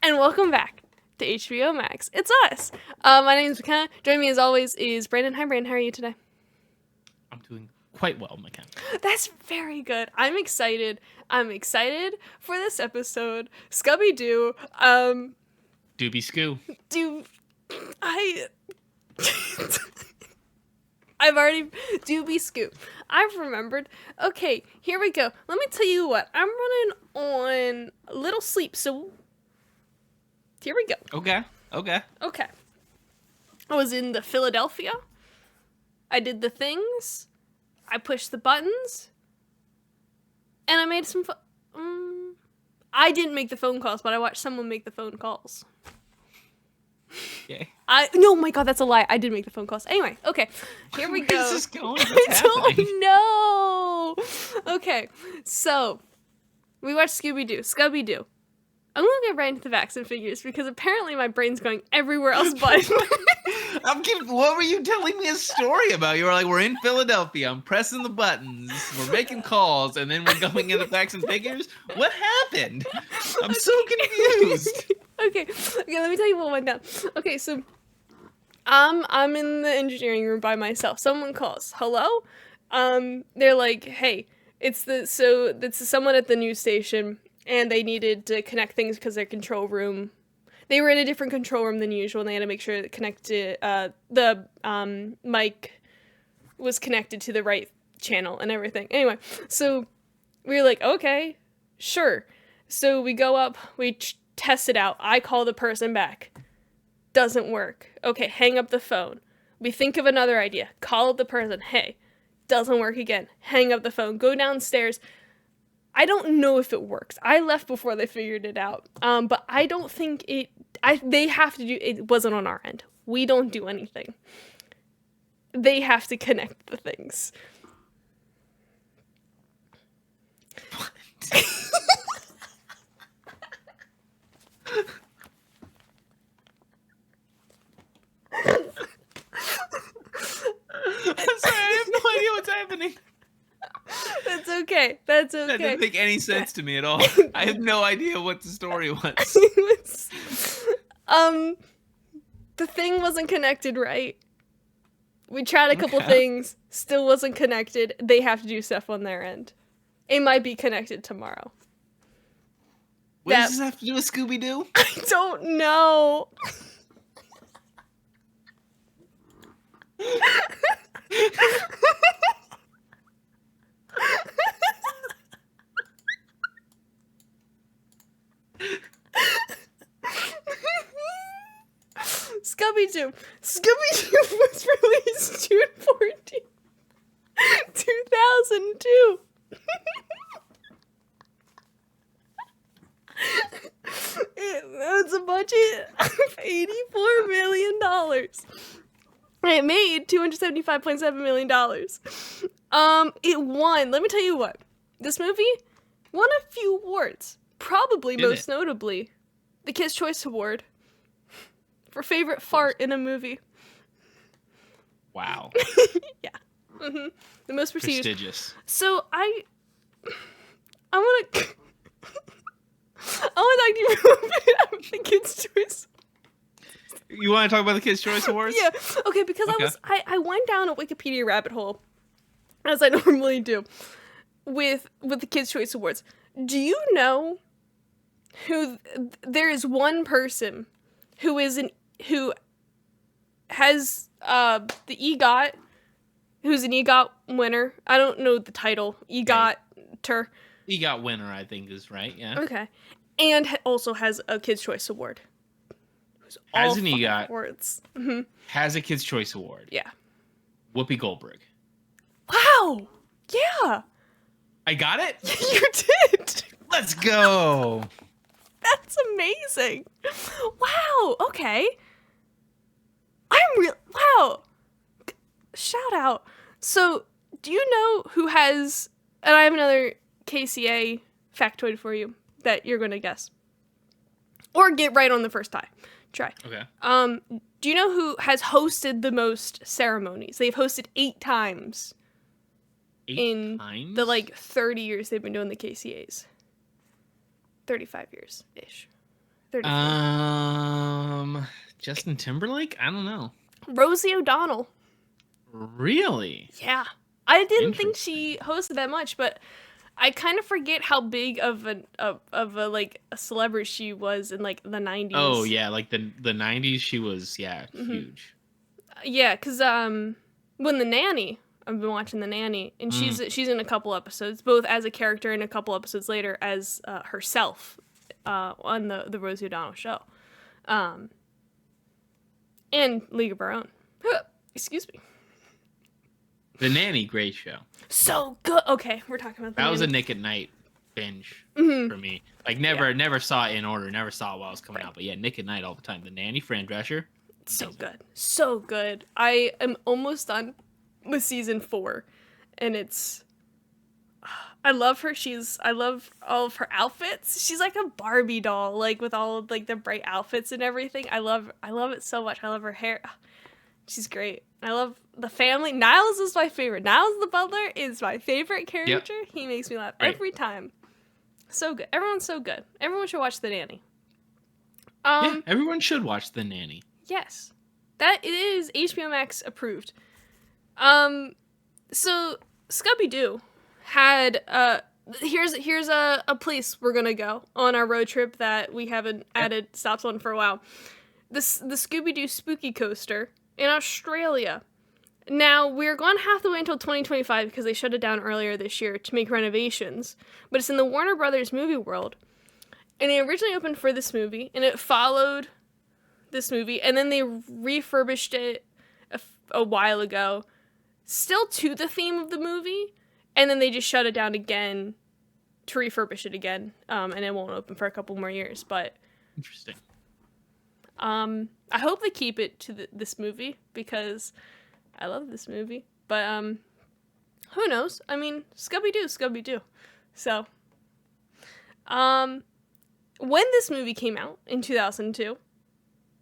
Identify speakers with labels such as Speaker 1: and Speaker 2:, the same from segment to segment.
Speaker 1: and welcome back to HBO Max. It's us. My name is Makenna. Joining me as always is Brandon. Hi, Brandon. How are you today?
Speaker 2: I'm doing quite well, Makenna.
Speaker 1: That's very good. I'm excited. I'm excited for this episode. Scooby-Doo.
Speaker 2: Doobie Scoo.
Speaker 1: I've already Doobie Scoop. I've remembered. Okay, here we go. Let me tell you what. I'm running on a little sleep, so here we go.
Speaker 2: Okay.
Speaker 1: Okay. I was in the Philadelphia. I did the things. I pushed the buttons. And I made some I didn't make the phone calls, but I watched someone make the phone calls.
Speaker 2: Yay.
Speaker 1: No, my God, that's a lie. I did make the phone calls. Anyway, okay. Here we go.
Speaker 2: Where's this going?
Speaker 1: I don't know. Okay, so we watched Scooby-Doo. I'm gonna get right into the facts and figures because apparently my brain's going everywhere else but.
Speaker 2: What were you telling me a story about? You were like, we're in Philadelphia, I'm pressing the buttons, we're making calls, and then we're going into facts and figures? What happened? I'm so confused.
Speaker 1: Okay, let me tell you what went down. Okay, so I'm in the engineering room by myself. Someone calls. Hello? They're like, hey, it's someone at the news station, and they needed to connect things because their control room. They were in a different control room than usual, and they had to make sure that the mic was connected to the right channel and everything. Anyway, so we were like, okay, sure. So we go up, we test it out. I call the person back. Doesn't work. Okay, hang up the phone. We think of another idea. Call up the person. Hey, doesn't work again. Hang up the phone. Go downstairs. I don't know if it works. I left before they figured it out. But I don't think they have to do, it wasn't on our end. We don't do anything. They have to connect the things.
Speaker 2: What? I'm sorry, I have no idea what's happening.
Speaker 1: That's okay. That
Speaker 2: didn't make any sense to me at all. I have no idea what the story was.
Speaker 1: The thing wasn't connected right. We tried a couple things, still wasn't connected. They have to do stuff on their end. It might be connected tomorrow.
Speaker 2: What does this have to do with Scooby-Doo?
Speaker 1: I don't know. Scooby-Doo was released June 14th, 2002. It's a budget of $84 million. It made $275.7 million. It won. Let me tell you what. This movie won a few awards. Probably most notably the Kids' Choice Award for favorite fart in a movie.
Speaker 2: Wow.
Speaker 1: Yeah. Mm-hmm. The most
Speaker 2: prestigious.
Speaker 1: So I want to talk to you about the Kids' Choice.
Speaker 2: You want to talk about the Kids' Choice Awards?
Speaker 1: Yeah. Okay, because I went down a Wikipedia rabbit hole, as I normally do, with the Kids' Choice Awards. Do you know who there is one person who has the EGOT, who's an EGOT winner? I don't know the title. EGOT-ter.
Speaker 2: EGOT winner, I think, is right. Yeah.
Speaker 1: Okay, and also has a Kids' Choice Award.
Speaker 2: Has an EGOT.
Speaker 1: Awards. Mm-hmm.
Speaker 2: Has a Kids' Choice Award.
Speaker 1: Yeah.
Speaker 2: Whoopi Goldberg.
Speaker 1: Wow. Yeah.
Speaker 2: I got it?
Speaker 1: You did.
Speaker 2: Let's go.
Speaker 1: That's amazing. Wow. Okay. Wow. Shout out. So, do you know who has, and I have another KCA factoid for you that you're going to guess. Or get right on the first try.
Speaker 2: Okay.
Speaker 1: Do you know who has hosted the most ceremonies? They've hosted 8 times.
Speaker 2: 8 times?
Speaker 1: The 30 years they've been doing the KCAs. 35 years-ish. Third or fourth.
Speaker 2: Justin Timberlake? I don't know.
Speaker 1: Rosie O'Donnell.
Speaker 2: Really?
Speaker 1: Yeah. I didn't think
Speaker 2: Interesting.
Speaker 1: she hosted that much, but I kind of forget how big of a like a celebrity she was in like the 90s.
Speaker 2: Oh yeah, like the 90s she was
Speaker 1: Mhm.
Speaker 2: huge.
Speaker 1: Yeah, cuz when The Nanny, I've been watching The Nanny, and
Speaker 2: Mm.
Speaker 1: she's in a couple episodes, both as a character and a couple episodes later as herself on the Rosie O'Donnell show. Um and League of Our Own. Excuse me.
Speaker 2: The Nanny, great show.
Speaker 1: So good. Okay, we're talking about The
Speaker 2: That was a
Speaker 1: Nanny.
Speaker 2: Nick at Night binge
Speaker 1: Mhm.
Speaker 2: for me. Like never saw it in order, never saw it while it was coming out. But yeah, Nick at Night all the time. The Nanny, Fran Drescher.
Speaker 1: So
Speaker 2: Amazing.
Speaker 1: good. So good. I am almost done with season 4, and it's I love her. I love all of her outfits. She's like a Barbie doll, like with all of like the bright outfits and everything. I love it so much. I love her hair. She's great. I love the family. Niles is my favorite. Niles the butler is my favorite character. He makes me laugh
Speaker 2: Right.
Speaker 1: every time. So good. Everyone's so good. Everyone should watch The Nanny.
Speaker 2: Yeah, everyone should watch The Nanny.
Speaker 1: Yes. That it is HBO Max approved. So Scooby-Doo had here's a place we're gonna go on our road trip that we haven't added stops on for a while. The Scooby-Doo Spooky Coaster in Australia. Now we're gonna have to wait until 2025 because they shut it down earlier this year to make renovations. But it's in the Warner Brothers movie world. And they originally opened for this movie, and it followed this movie, and then they refurbished it a while ago, still to the theme of the movie, and then they just shut it down again to refurbish it again, and it won't open for a couple more years. But
Speaker 2: Interesting.
Speaker 1: I hope they keep it to this movie because I love this movie. But who knows? I mean, Scooby-Doo. So, when this movie came out in 2002.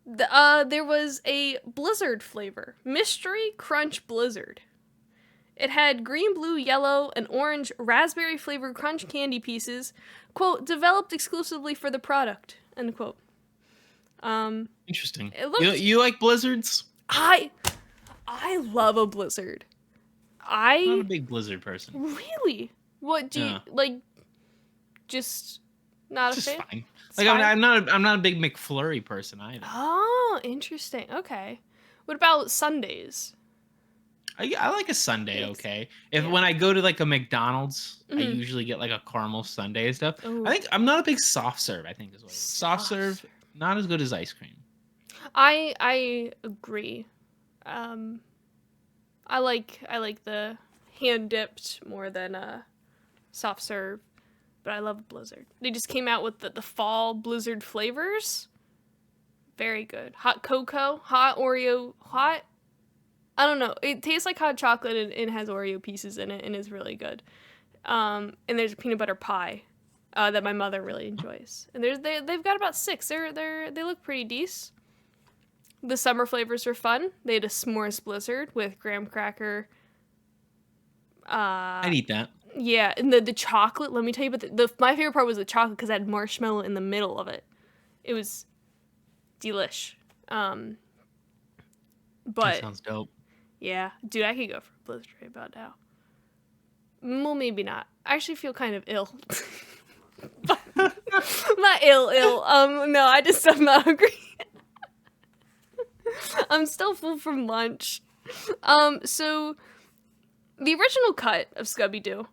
Speaker 1: There was a Blizzard flavor. Mystery Crunch Blizzard. It had green, blue, yellow, and orange raspberry flavored crunch candy pieces, quote, developed exclusively for the product, end quote.
Speaker 2: Interesting.
Speaker 1: It looked-
Speaker 2: You like blizzards?
Speaker 1: I love a Blizzard.
Speaker 2: I'm not a big blizzard person.
Speaker 1: Really? What do you, like, just not
Speaker 2: It's
Speaker 1: a
Speaker 2: just
Speaker 1: fan?
Speaker 2: fine.
Speaker 1: It's
Speaker 2: Like
Speaker 1: fine?
Speaker 2: I'm not a big McFlurry person either.
Speaker 1: Oh, interesting. Okay. What about Sundays?
Speaker 2: I like a sundae,
Speaker 1: Yes.
Speaker 2: okay. If
Speaker 1: Yeah.
Speaker 2: when I go to like a McDonald's, I
Speaker 1: Mhm.
Speaker 2: usually get like a caramel sundae and stuff.
Speaker 1: Ooh.
Speaker 2: I think I'm not a big soft serve. I think is what it is. Soft
Speaker 1: Soft
Speaker 2: serve,
Speaker 1: serve.
Speaker 2: not as good as ice cream.
Speaker 1: I agree. I like the hand dipped more than soft serve, but I love Blizzard. They just came out with the fall Blizzard flavors. Very good. Hot cocoa, hot Oreo, hot. I don't know. It tastes like hot chocolate and it has Oreo pieces in it and is really good. And there's a peanut butter pie that my mother really enjoys. And they've got about 6. They look pretty decent. The summer flavors were fun. They had a s'mores blizzard with graham cracker.
Speaker 2: I'd eat that.
Speaker 1: Yeah, and the chocolate. Let me tell you, but my favorite part was the chocolate because it had marshmallow in the middle of it. It was delish.
Speaker 2: That
Speaker 1: But
Speaker 2: sounds dope.
Speaker 1: yeah, dude, I could go for a blizzard right about now. Well, maybe not. I actually feel kind of ill. Not ill. No, I'm not hungry. I'm still full from lunch. So the original cut of Scooby-Doo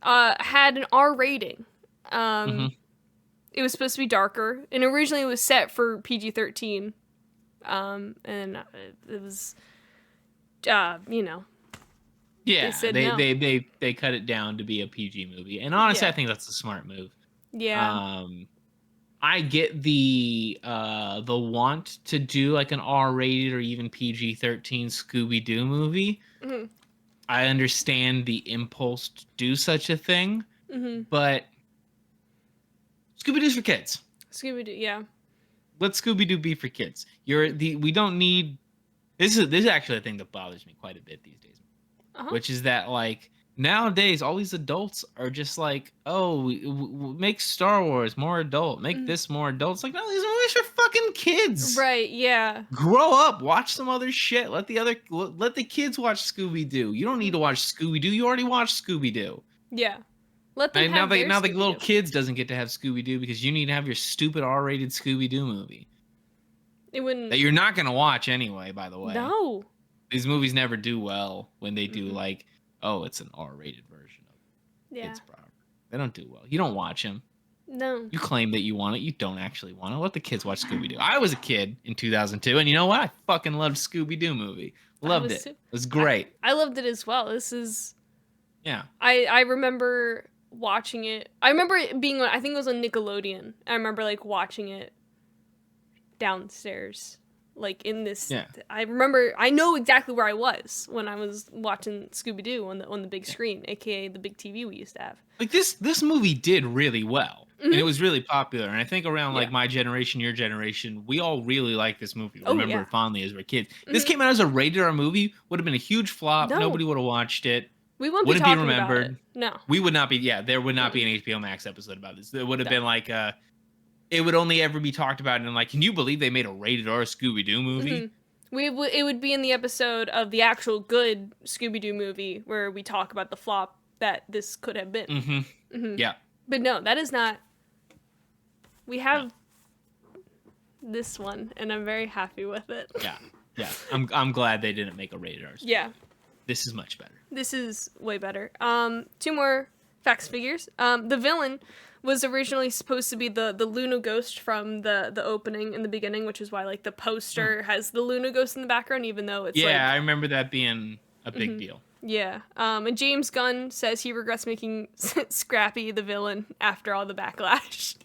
Speaker 1: had an R rating. It was supposed to be darker, and originally it was set for PG-13. And it was, you know.
Speaker 2: Yeah,
Speaker 1: said no.
Speaker 2: they cut it down to be a PG movie, and honestly,
Speaker 1: Yeah.
Speaker 2: I think that's a smart move.
Speaker 1: Yeah.
Speaker 2: I get the want to do like an R-rated or even PG-13 Scooby-Doo movie.
Speaker 1: Mhm.
Speaker 2: I understand the impulse to do such a thing, but Scooby-Doo's for kids.
Speaker 1: Scooby-Doo, yeah.
Speaker 2: Let Scooby-Doo be for kids. We don't need this is actually a thing that bothers me quite a bit these days. Which is that like nowadays all these adults are just like, oh, make Star Wars more adult, make
Speaker 1: Mm.
Speaker 2: this more adult. It's like, no, these movies are fucking kids.
Speaker 1: Right, yeah.
Speaker 2: Grow up, watch some other shit. Let the kids watch Scooby-Doo. You don't need to watch Scooby-Doo. You already watched Scooby-Doo.
Speaker 1: Yeah. Let them
Speaker 2: And now
Speaker 1: have their
Speaker 2: the little
Speaker 1: Scooby-Doo.
Speaker 2: kids doesn't get to have Scooby-Doo because you need to have your stupid R-rated Scooby-Doo movie
Speaker 1: It wouldn't.
Speaker 2: that you're not gonna watch anyway. By the way,
Speaker 1: No.
Speaker 2: these movies never do well when they do
Speaker 1: Mhm.
Speaker 2: like, oh, it's an R-rated version of
Speaker 1: Yeah.
Speaker 2: kids proper. They don't do well. You don't watch them.
Speaker 1: No.
Speaker 2: You claim that you want it. You don't actually want it. Let the kids watch Scooby-Doo. I was a kid in 2002, and you know what? I fucking loved Scooby-Doo movie. Loved it.
Speaker 1: Too.
Speaker 2: It was great.
Speaker 1: I loved it as well. This is.
Speaker 2: Yeah.
Speaker 1: I remember watching it. I remember it being on, I think it was on Nickelodeon. I remember like watching it downstairs, like in this.
Speaker 2: Yeah.
Speaker 1: I know exactly where I was when I was watching Scooby-Doo on the big screen, aka the big TV we used to have.
Speaker 2: Like this movie did really well. And
Speaker 1: Mhm.
Speaker 2: it was really popular. And I think around like
Speaker 1: Yeah.
Speaker 2: my generation, your generation, we all really liked this movie.
Speaker 1: Oh,
Speaker 2: Remember
Speaker 1: yeah.
Speaker 2: it fondly as we're kids. This
Speaker 1: Mhm.
Speaker 2: came out as a rated R movie, would have been a huge flop.
Speaker 1: No.
Speaker 2: Nobody would have watched it.
Speaker 1: We won't
Speaker 2: Wouldn't
Speaker 1: be
Speaker 2: be
Speaker 1: talking
Speaker 2: remembered.
Speaker 1: about it. No.
Speaker 2: We would not be, yeah, there would not be an HBO Max episode about this. There would have been like it would only ever be talked about in like, can you believe they made a rated R Scooby-Doo movie?
Speaker 1: Mhm. It would be in the episode of the actual good Scooby-Doo movie where we talk about the flop that this could have been.
Speaker 2: Mm-hmm.
Speaker 1: Mhm.
Speaker 2: Yeah.
Speaker 1: But no, that is not. We have this one, and I'm very happy with it.
Speaker 2: Yeah. Yeah. I'm glad they didn't make a rated R.
Speaker 1: Yeah,
Speaker 2: This is much better.
Speaker 1: this is way better. Two more facts figures. The villain was originally supposed to be the Luna Ghost from the opening in the beginning, which is why like the poster has the Luna Ghost in the background, even though it's
Speaker 2: Yeah, I
Speaker 1: like
Speaker 2: remember that being a big deal.
Speaker 1: yeah. And James Gunn says he regrets making Scrappy the villain after all the backlash.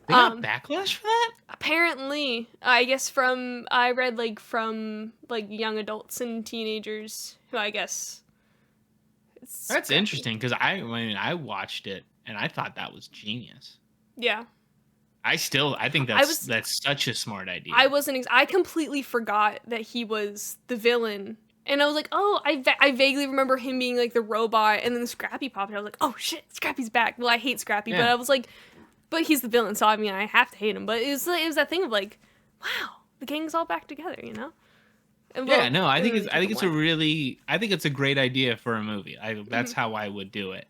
Speaker 2: They got backlash for that?
Speaker 1: Apparently, I guess I read like from like young adults and teenagers who I guess.
Speaker 2: That's interesting because I mean I watched it and I thought that was genius.
Speaker 1: Yeah.
Speaker 2: I think that's such a smart idea.
Speaker 1: I completely forgot that he was the villain. And I was like, oh, I vaguely remember him being like the robot, and then Scrappy popped. I was like, oh shit, Scrappy's back. Well, I hate Scrappy, but
Speaker 2: Yeah.
Speaker 1: I was like, but he's the villain, so I mean, I have to hate him. But it was that thing of like, wow, the gang's all back together, you know? And
Speaker 2: Yeah, no, I think it's a great idea for a movie. That's how I would do it.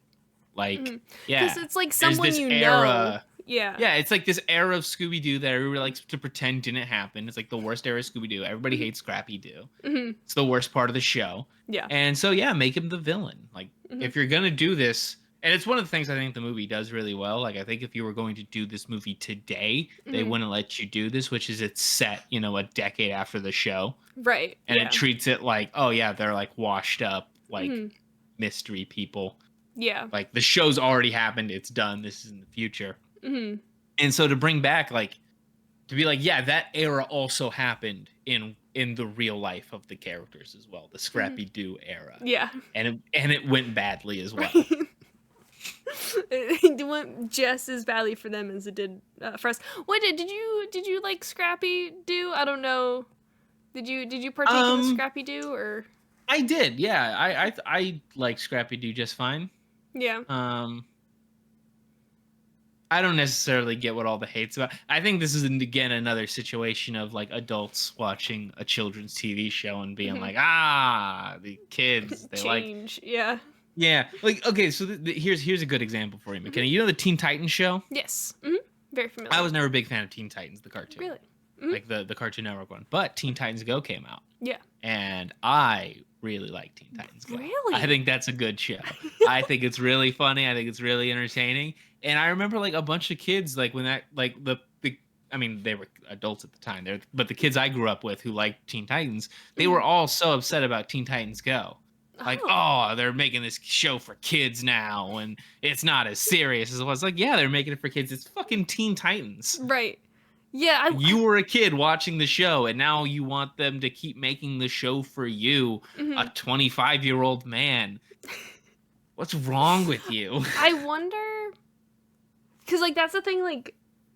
Speaker 2: Like, yeah,
Speaker 1: because it's like
Speaker 2: there's
Speaker 1: someone
Speaker 2: this
Speaker 1: you know.
Speaker 2: era.
Speaker 1: Yeah.
Speaker 2: Yeah, it's like this era of Scooby-Doo that everybody likes to pretend didn't happen. It's like the worst era of Scooby-Doo. Everybody hates Scrappy-Doo.
Speaker 1: Mm-hmm.
Speaker 2: It's the worst part of the show.
Speaker 1: Yeah.
Speaker 2: And so, yeah, make him the villain. Like, if you're going to do this, and it's one of the things I think the movie does really well. Like, I think if you were going to do this movie today, they wouldn't let you do this, which is it's set, a decade after the show.
Speaker 1: Right.
Speaker 2: And
Speaker 1: yeah.
Speaker 2: it treats it like, oh, yeah, they're like washed up, like mystery people.
Speaker 1: Yeah.
Speaker 2: Like, the show's already happened. It's done. This is in the future.
Speaker 1: Mm-hmm.
Speaker 2: And so to bring back, like, to be like, yeah, that era also happened in the real life of the characters as well, the Scrappy-Doo era.
Speaker 1: Yeah.
Speaker 2: And it went badly as well.
Speaker 1: It went just as badly for them as it did for us. What did you like Scrappy-Doo? I don't know. Did you partake in the Scrappy-Doo or?
Speaker 2: I did, yeah. I like Scrappy-Doo just fine.
Speaker 1: Yeah.
Speaker 2: I don't necessarily get what all the hate's about. I think this is again another situation of like adults watching a children's TV show and being like, the kids they
Speaker 1: Change. Yeah.
Speaker 2: Yeah, like okay, so here's a good example for you, McKenna. You know the Teen Titans show?
Speaker 1: Yes. Mm-hmm. Very familiar.
Speaker 2: I was never a big fan of Teen Titans, the cartoon.
Speaker 1: Really?
Speaker 2: Like the Cartoon Network one. But Teen Titans Go came out.
Speaker 1: Yeah.
Speaker 2: And I really like Teen Titans Go.
Speaker 1: Really?
Speaker 2: I think that's a good show. I think it's really funny. I think it's really entertaining. And I remember like a bunch of kids like when that like I mean they were adults at the time. But the kids I grew up with who liked Teen Titans, they were all so upset about Teen Titans Go. Like, oh, they're making this show for kids now, and it's not as serious as it was. Like, yeah, they're making it for kids. It's fucking Teen Titans.
Speaker 1: Right. Yeah.
Speaker 2: You were a kid watching the show, and now you want them to keep making the show for you, a 25-year-old man. What's wrong with you?
Speaker 1: I wonder, because that's the thing,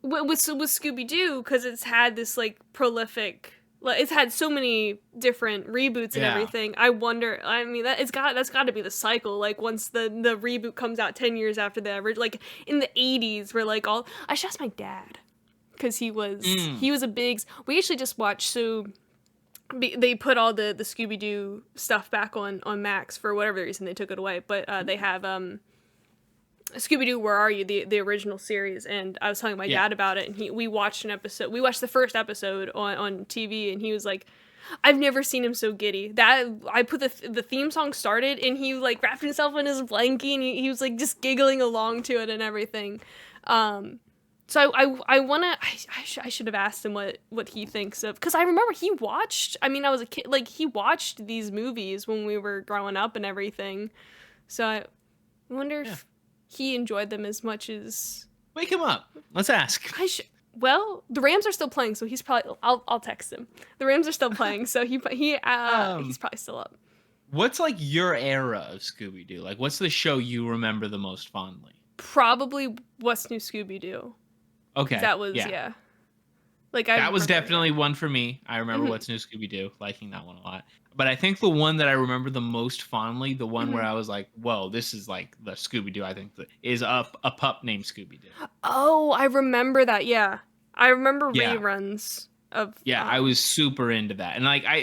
Speaker 1: with Scooby-Doo, because it's had this prolific Like, it's had so many different reboots and everything. I wonder. I mean, that's got to be the cycle. Like, once the reboot comes out 10 years after the original, like in the 80s, where like all. I should ask my dad, because he was a big. We actually just watched they put all the Scooby-Doo stuff back on Max for whatever reason they took it away, but they have Scooby-Doo, Where Are You? The original series, and I was telling my dad about it, and we watched an episode. We watched the first episode on TV, and he was like, "I've never seen him so giddy." That I put the theme song started, and he like wrapped himself in his blankie, and he was like just giggling along to it and everything. So I should have asked him what he thinks of, because I remember he watched. I mean, I was a kid, like he watched these movies when we were growing up and everything. So I wonder if he enjoyed them as much as.
Speaker 2: Wake him up. Let's ask.
Speaker 1: Well, the Rams are still playing, so he's probably. I'll text him. The Rams are still playing, so he's probably still up.
Speaker 2: What's like your era of Scooby-Doo? Like, what's the show you remember the most fondly?
Speaker 1: Probably What's New Scooby-Doo.
Speaker 2: Okay.
Speaker 1: That was Like
Speaker 2: that was definitely one for me. I remember What's New Scooby-Doo, liking that one a lot. But I think the one that I remember the most fondly, the one where I was like, "Whoa, this is like the Scooby-Doo." I think is a pup named Scooby-Doo.
Speaker 1: Oh, I remember that. Yeah, I remember reruns of.
Speaker 2: Yeah, I was super into that, and like I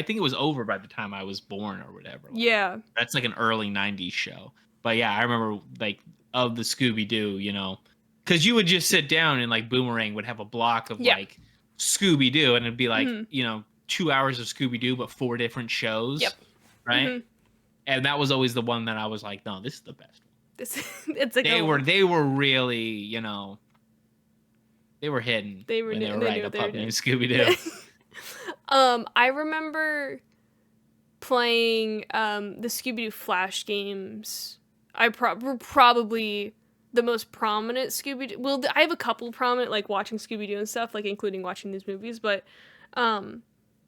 Speaker 2: think it was over by the time I was born or whatever. Like, that's like an early '90s show. But yeah, I remember like of the Scooby-Doo, you know, because you would just sit down and like Boomerang would have a block of like Scooby-Doo, and it'd be like you know. 2 hours of Scooby-Doo, but 4 different shows. Yep. Right? And that was always the one that I was like, no, this is the best one. They were really, you know, they were hidden. They were writing a pup named Scooby-Doo.
Speaker 1: I remember playing the Scooby-Doo Flash games. Were probably the most prominent Scooby-Doo. Well, I have a couple prominent, like watching Scooby-Doo and stuff, like including watching these movies, but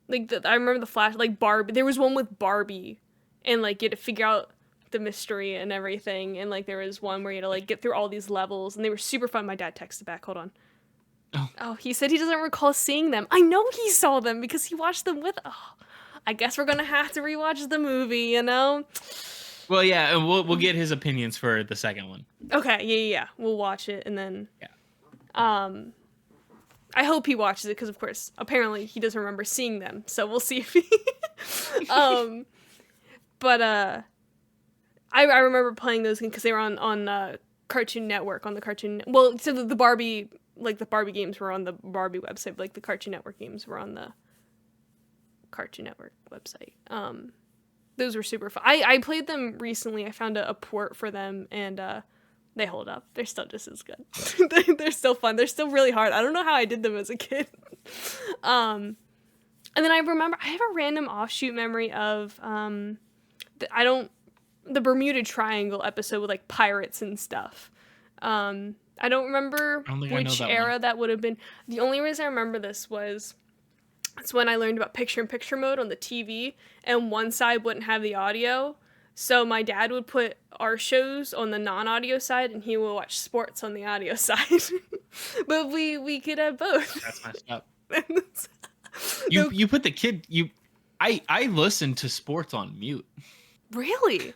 Speaker 1: like I remember the Flash, like Barbie. There was one with Barbie, and like you had to figure out the mystery and everything. And like there was one where you had to like get through all these levels, and they were super fun. My dad texted back. Hold on. Oh, he said he doesn't recall seeing them. I know he saw them because he watched them with. Oh, I guess we're gonna have to rewatch the movie, you know.
Speaker 2: Well, yeah, and we'll get his opinions for the second one.
Speaker 1: Okay, yeah. We'll watch it and then. Yeah. I hope he watches it because, of course, apparently he doesn't remember seeing them. So we'll see if he. But I remember playing those because they were on Cartoon Network on the Cartoon. Well, so the Barbie games were on the Barbie website. But, like the Cartoon Network games were on the Cartoon Network website. Those were super fun. I played them recently. I found a port for them and. They hold up. They're still just as good. They're still fun. They're still really hard. I don't know how I did them as a kid. And then I remember I have a random offshoot memory of the Bermuda Triangle episode with like pirates and stuff. I don't remember which era that would have been. The only reason I remember this was it's when I learned about picture-in-picture mode on the TV, and one side wouldn't have the audio. So my dad would put our shows on the non-audio side, and he would watch sports on the audio side. But we could have both.
Speaker 2: That's messed up. You put the kid. I listen to sports on mute.
Speaker 1: Really?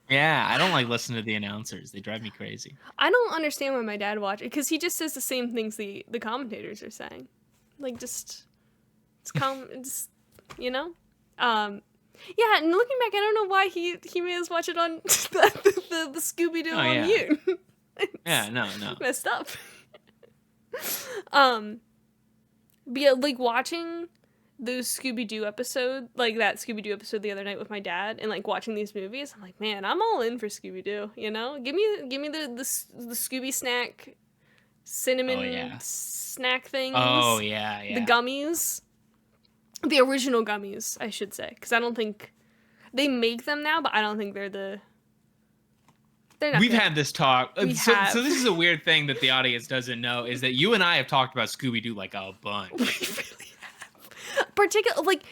Speaker 2: Yeah, I don't like listening to the announcers. They drive me crazy.
Speaker 1: I don't understand why my dad watches it, because he just says the same things the commentators are saying. Like it's you know. Yeah, and looking back, I don't know why he made us watch it on the Scooby-Doo on mute.
Speaker 2: Yeah, no.
Speaker 1: Messed up. But yeah, like watching those Scooby-Doo episode, like that Scooby-Doo episode the other night with my dad, and like watching these movies, I'm like, man, I'm all in for Scooby-Doo. You know, give me the Scooby snack, cinnamon snack things.
Speaker 2: Oh yeah.
Speaker 1: The gummies. The original gummies, I should say, because I don't think they make them now, but I don't think they're not.
Speaker 2: We've had this talk. So this is a weird thing that the audience doesn't know, is that you and I have talked about Scooby-Doo like a bunch.
Speaker 1: We really have. Particularly, like,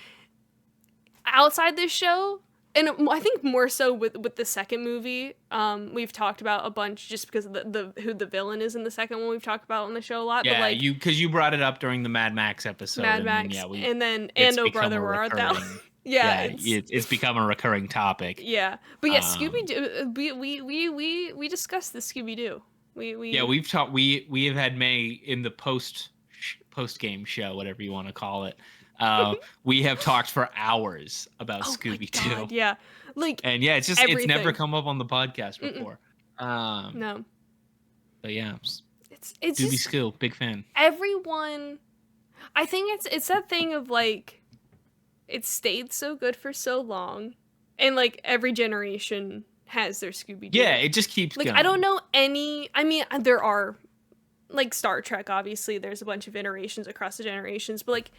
Speaker 1: outside this show, and I think more so with the second movie, we've talked about a bunch just because of the who the villain is in the second one. We've talked about on the show a lot, but
Speaker 2: Yeah,
Speaker 1: like
Speaker 2: because you brought it up during the Mad Max episode,
Speaker 1: Mad
Speaker 2: and then
Speaker 1: Max,
Speaker 2: yeah,
Speaker 1: and then
Speaker 2: it's
Speaker 1: and Oh
Speaker 2: become
Speaker 1: Brother,
Speaker 2: a
Speaker 1: Where Art Thou?
Speaker 2: recurring.
Speaker 1: Yeah,
Speaker 2: Yeah, it's become a recurring topic.
Speaker 1: yeah, but yeah,
Speaker 2: Um,
Speaker 1: Scooby-Doo. We discussed the Scooby-Doo.
Speaker 2: yeah,
Speaker 1: We
Speaker 2: we've talked. We have had May in the post game show, whatever you want to call it. We have talked for hours about
Speaker 1: Oh my
Speaker 2: Scooby-Doo,
Speaker 1: god, yeah, like
Speaker 2: and yeah, it's never
Speaker 1: everything.
Speaker 2: come up on the podcast
Speaker 1: Mm-mm,
Speaker 2: before. Um,
Speaker 1: no,
Speaker 2: but yeah,
Speaker 1: it's
Speaker 2: Scooby
Speaker 1: just
Speaker 2: Scoo, big fan.
Speaker 1: everyone. I think it's that thing of like it stayed so good for so long, and like every generation has their Scooby
Speaker 2: Yeah,
Speaker 1: Doo.
Speaker 2: it just keeps
Speaker 1: Like
Speaker 2: going.
Speaker 1: I don't know any. I mean, there are like Star Trek. Obviously, there's a bunch of iterations across the generations, but like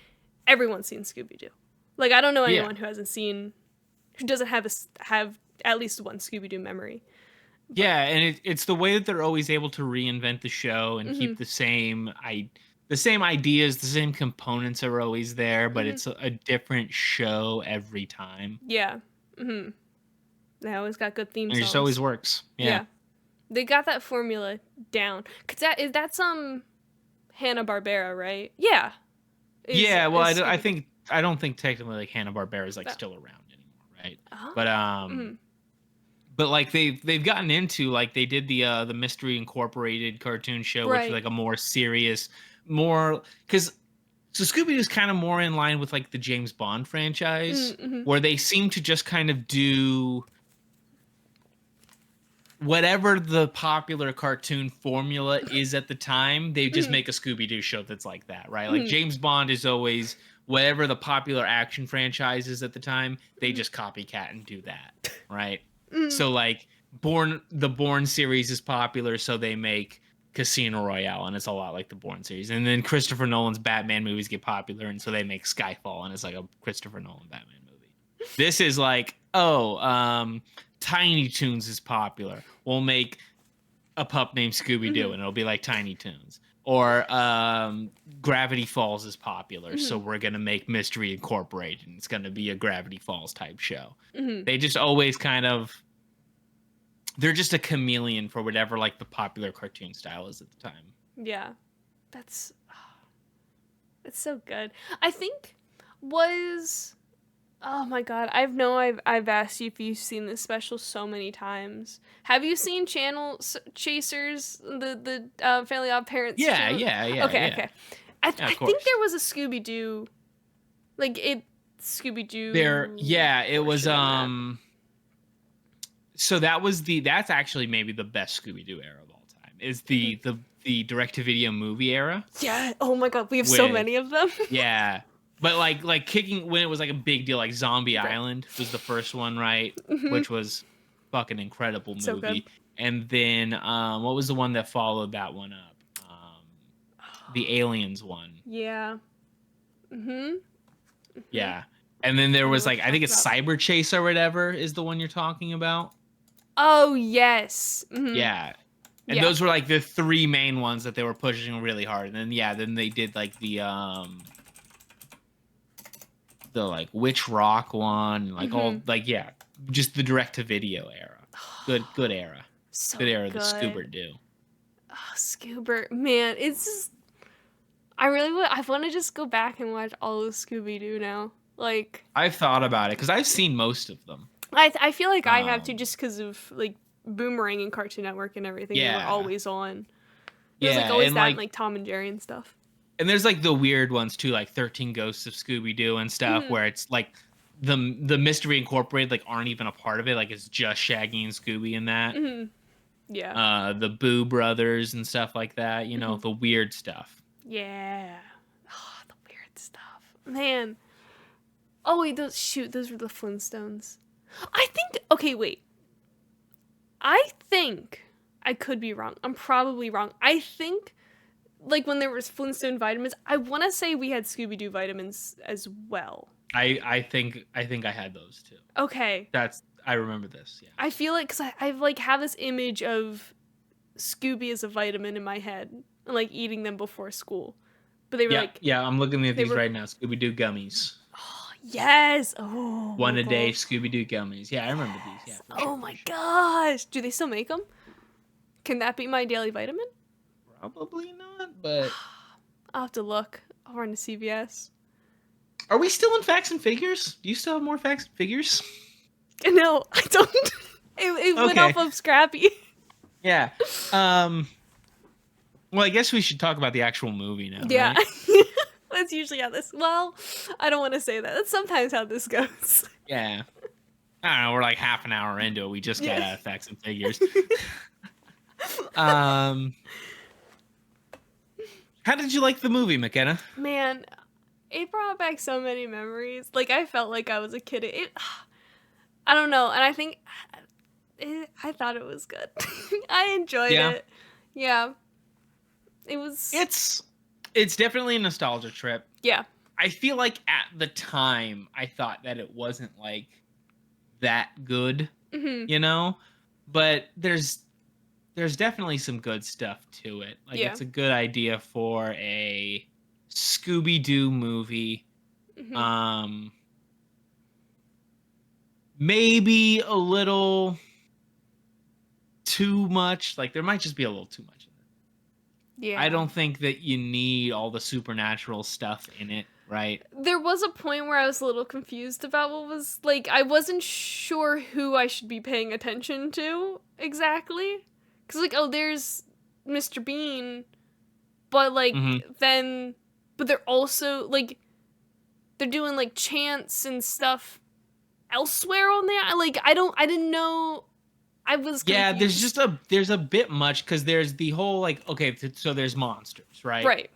Speaker 1: everyone's seen Scooby Doo. Like I don't know
Speaker 2: Yeah.
Speaker 1: anyone who doesn't have at least one Scooby Doo memory.
Speaker 2: Yeah, and it's the way that they're always able to reinvent the show and
Speaker 1: Mm-hmm.
Speaker 2: keep the same ideas, the same components are always there, but
Speaker 1: Mm-hmm.
Speaker 2: it's a different show every time.
Speaker 1: Yeah. Mm-hmm. They always got good theme
Speaker 2: And it
Speaker 1: songs.
Speaker 2: just always works. Yeah.
Speaker 1: They got that formula down. Cause that's Hanna-Barbera, right? Yeah.
Speaker 2: Yeah, well,
Speaker 1: Scooby-Doo.
Speaker 2: I don't think technically like Hanna-Barbera is like
Speaker 1: Oh.
Speaker 2: still around anymore, right?
Speaker 1: Oh.
Speaker 2: But
Speaker 1: Mhm.
Speaker 2: but like they've gotten into like they did the Mystery Incorporated cartoon show, which was
Speaker 1: Right.
Speaker 2: like a more serious, more because so Scooby-Doo is kind of more in line with like the James Bond franchise,
Speaker 1: Mm-hmm.
Speaker 2: where they seem to just kind of do whatever the popular cartoon formula is at the time. They just
Speaker 1: Mhm.
Speaker 2: make a Scooby-Doo show that's like that, right? Like
Speaker 1: Mhm.
Speaker 2: James Bond is always whatever the popular action franchise is at the time, they
Speaker 1: Mhm.
Speaker 2: just copycat and do that, right?
Speaker 1: Mhm.
Speaker 2: So like the Bourne series is popular, so they make Casino Royale, and it's a lot like the Bourne series. And then Christopher Nolan's Batman movies get popular, and so they make Skyfall, and it's like a Christopher Nolan Batman movie. This is like, Tiny Toons is popular. We'll make a pup named Scooby-Doo, and it'll be like Tiny Toons. Or Gravity Falls is popular, so we're gonna make Mystery Incorporated, and it's gonna be a Gravity Falls type show.
Speaker 1: Mhm.
Speaker 2: They just always kind of they're just a chameleon for whatever like the popular cartoon style is at the time.
Speaker 1: Yeah. That's so good. I think was oh my god, I've asked you if you've seen this special so many times. Have you seen Chasers, the Fairly Odd Parents
Speaker 2: Yeah,
Speaker 1: show?
Speaker 2: yeah.
Speaker 1: Okay. I think
Speaker 2: course.
Speaker 1: there was a Scooby-Doo, like Scooby-Doo.
Speaker 2: It was
Speaker 1: portion in that.
Speaker 2: so that's actually maybe the best Scooby-Doo era of all time. Is the direct-to-video movie era.
Speaker 1: Yeah. Oh my god, we have so
Speaker 2: With-
Speaker 1: many of them.
Speaker 2: Yeah. But like kicking when it was like a big deal, like Zombie
Speaker 1: Right.
Speaker 2: Island was the first one, right?
Speaker 1: Mhm.
Speaker 2: Which was fucking incredible movie.
Speaker 1: So good.
Speaker 2: And then what was the one that followed that one up? The Aliens one.
Speaker 1: Yeah. Mhm.
Speaker 2: Yeah. And then there
Speaker 1: I
Speaker 2: was
Speaker 1: know
Speaker 2: like
Speaker 1: what
Speaker 2: I think
Speaker 1: you're
Speaker 2: it's
Speaker 1: talking
Speaker 2: Cyber Chase or whatever is the one you're talking about.
Speaker 1: Oh yes. Mhm.
Speaker 2: Yeah. And
Speaker 1: Yeah.
Speaker 2: those were like the three main ones that they were pushing really hard. And then then they did like the like Witch Rock one, like all like just the direct to video era. Good era.
Speaker 1: So
Speaker 2: Good era of the
Speaker 1: good.
Speaker 2: Scooby-Doo.
Speaker 1: Oh, Scoober, man, it's just. I want to just go back and watch all of Scooby-Doo now. Like,
Speaker 2: I've thought about it because I've seen most of them.
Speaker 1: I feel like I have to
Speaker 2: Um,
Speaker 1: just because of like Boomerang and Cartoon Network and everything. They were
Speaker 2: Yeah.
Speaker 1: always on. It was
Speaker 2: Yeah,
Speaker 1: like always
Speaker 2: and
Speaker 1: that
Speaker 2: like
Speaker 1: and like Tom and Jerry and stuff.
Speaker 2: and there's like the weird ones too, like 13 Ghosts of Scooby-Doo and stuff,
Speaker 1: Mhm.
Speaker 2: where it's like the Mystery Incorporated like aren't even a part of it. Like it's just Shaggy and Scooby in that.
Speaker 1: Mhm. Yeah.
Speaker 2: The Boo Brothers and stuff like that. You know, the weird stuff.
Speaker 1: Yeah. Oh, the weird stuff, man. Oh wait, those were the Flintstones. I think. Okay, wait. I think I could be wrong. I'm probably wrong. I think, like when there was Flintstone vitamins, I want to say we had Scooby-Doo vitamins as well.
Speaker 2: I think I had those too.
Speaker 1: Okay.
Speaker 2: I remember this. Yeah.
Speaker 1: I feel like because I've like have this image of Scooby as a vitamin in my head and like eating them before school, but they were
Speaker 2: Yeah,
Speaker 1: like,
Speaker 2: I'm looking at
Speaker 1: they
Speaker 2: these
Speaker 1: were-
Speaker 2: right now. Scooby-Doo gummies.
Speaker 1: oh Yes. Oh,
Speaker 2: One a day
Speaker 1: local.
Speaker 2: Scooby-Doo gummies. Yeah, I remember these. Yeah,
Speaker 1: Yes.
Speaker 2: for
Speaker 1: Oh
Speaker 2: sure, for
Speaker 1: my
Speaker 2: sure.
Speaker 1: gosh. Do they still make them? Can that be my daily vitamin?
Speaker 2: Probably not, but
Speaker 1: I'll have to look. I'll run to CVS.
Speaker 2: are we still in facts and figures? Do you still have more facts and figures?
Speaker 1: No, I don't. It went off
Speaker 2: Okay.
Speaker 1: of Scrappy.
Speaker 2: Yeah. Um. Well, I guess we should talk about the actual movie now,
Speaker 1: Yeah.
Speaker 2: right?
Speaker 1: That's usually how this. Well, I don't want to say that. That's sometimes how this goes.
Speaker 2: Yeah. I don't know. We're like half an hour into it. We just got
Speaker 1: Yeah.
Speaker 2: out of facts and figures. Um. How did you like the movie, McKenna?
Speaker 1: Man, it brought back so many memories. Like I felt like I was a kid. I don't know, and I think I thought it was good. I enjoyed
Speaker 2: Yeah.
Speaker 1: it. Yeah, it was.
Speaker 2: It's definitely a nostalgia trip.
Speaker 1: Yeah.
Speaker 2: I feel like at the time I thought that it wasn't like that good,
Speaker 1: Hmm.
Speaker 2: you know? But there's definitely some good stuff to it. Like
Speaker 1: Yeah.
Speaker 2: it's a good idea for a Scooby-Doo movie.
Speaker 1: Hmm.
Speaker 2: Um Maybe a little too much. Like there might just be a little too much in it.
Speaker 1: Yeah.
Speaker 2: I don't think that you need all the supernatural stuff in it, right?
Speaker 1: There was a point where I was a little confused about what was like. I wasn't sure who I should be paying attention to exactly. Cause like, oh, there's Mr. Bean, but like
Speaker 2: Hmm.
Speaker 1: then, but they're also like they're doing like chants and stuff elsewhere on there. I didn't know. I was
Speaker 2: Yeah,
Speaker 1: confused.
Speaker 2: there's a bit much because there's the whole like okay, so there's monsters, right?
Speaker 1: Right.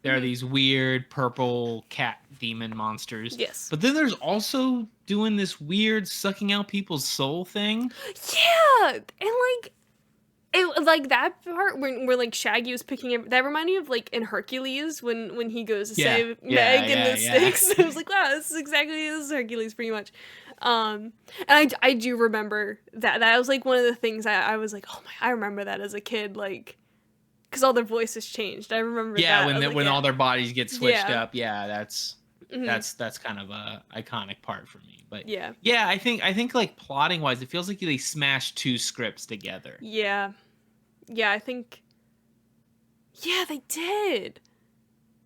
Speaker 2: There are
Speaker 1: Hmm.
Speaker 2: these weird purple cat demon monsters,
Speaker 1: Yes.
Speaker 2: but then there's also doing this weird sucking out people's soul thing.
Speaker 1: Yeah, and like it like that part where like Shaggy was picking up that reminded me of like in Hercules when he goes to
Speaker 2: Yeah,
Speaker 1: save
Speaker 2: yeah,
Speaker 1: Meg and
Speaker 2: yeah,
Speaker 1: the
Speaker 2: yeah.
Speaker 1: sticks. I was like, wow, this is Hercules pretty much. And I do remember that was like one of the things I was like, oh my, I remember that as a kid, like because all their voices changed. I remember
Speaker 2: Yeah,
Speaker 1: that. I was like,
Speaker 2: when
Speaker 1: yeah,
Speaker 2: all their bodies get switched
Speaker 1: yeah,
Speaker 2: up, yeah,
Speaker 1: hmm,
Speaker 2: that's kind of a iconic part for me. But
Speaker 1: yeah,
Speaker 2: yeah, I think like plotting wise, it feels like they smashed two scripts together.
Speaker 1: yeah, yeah. I think yeah, they did.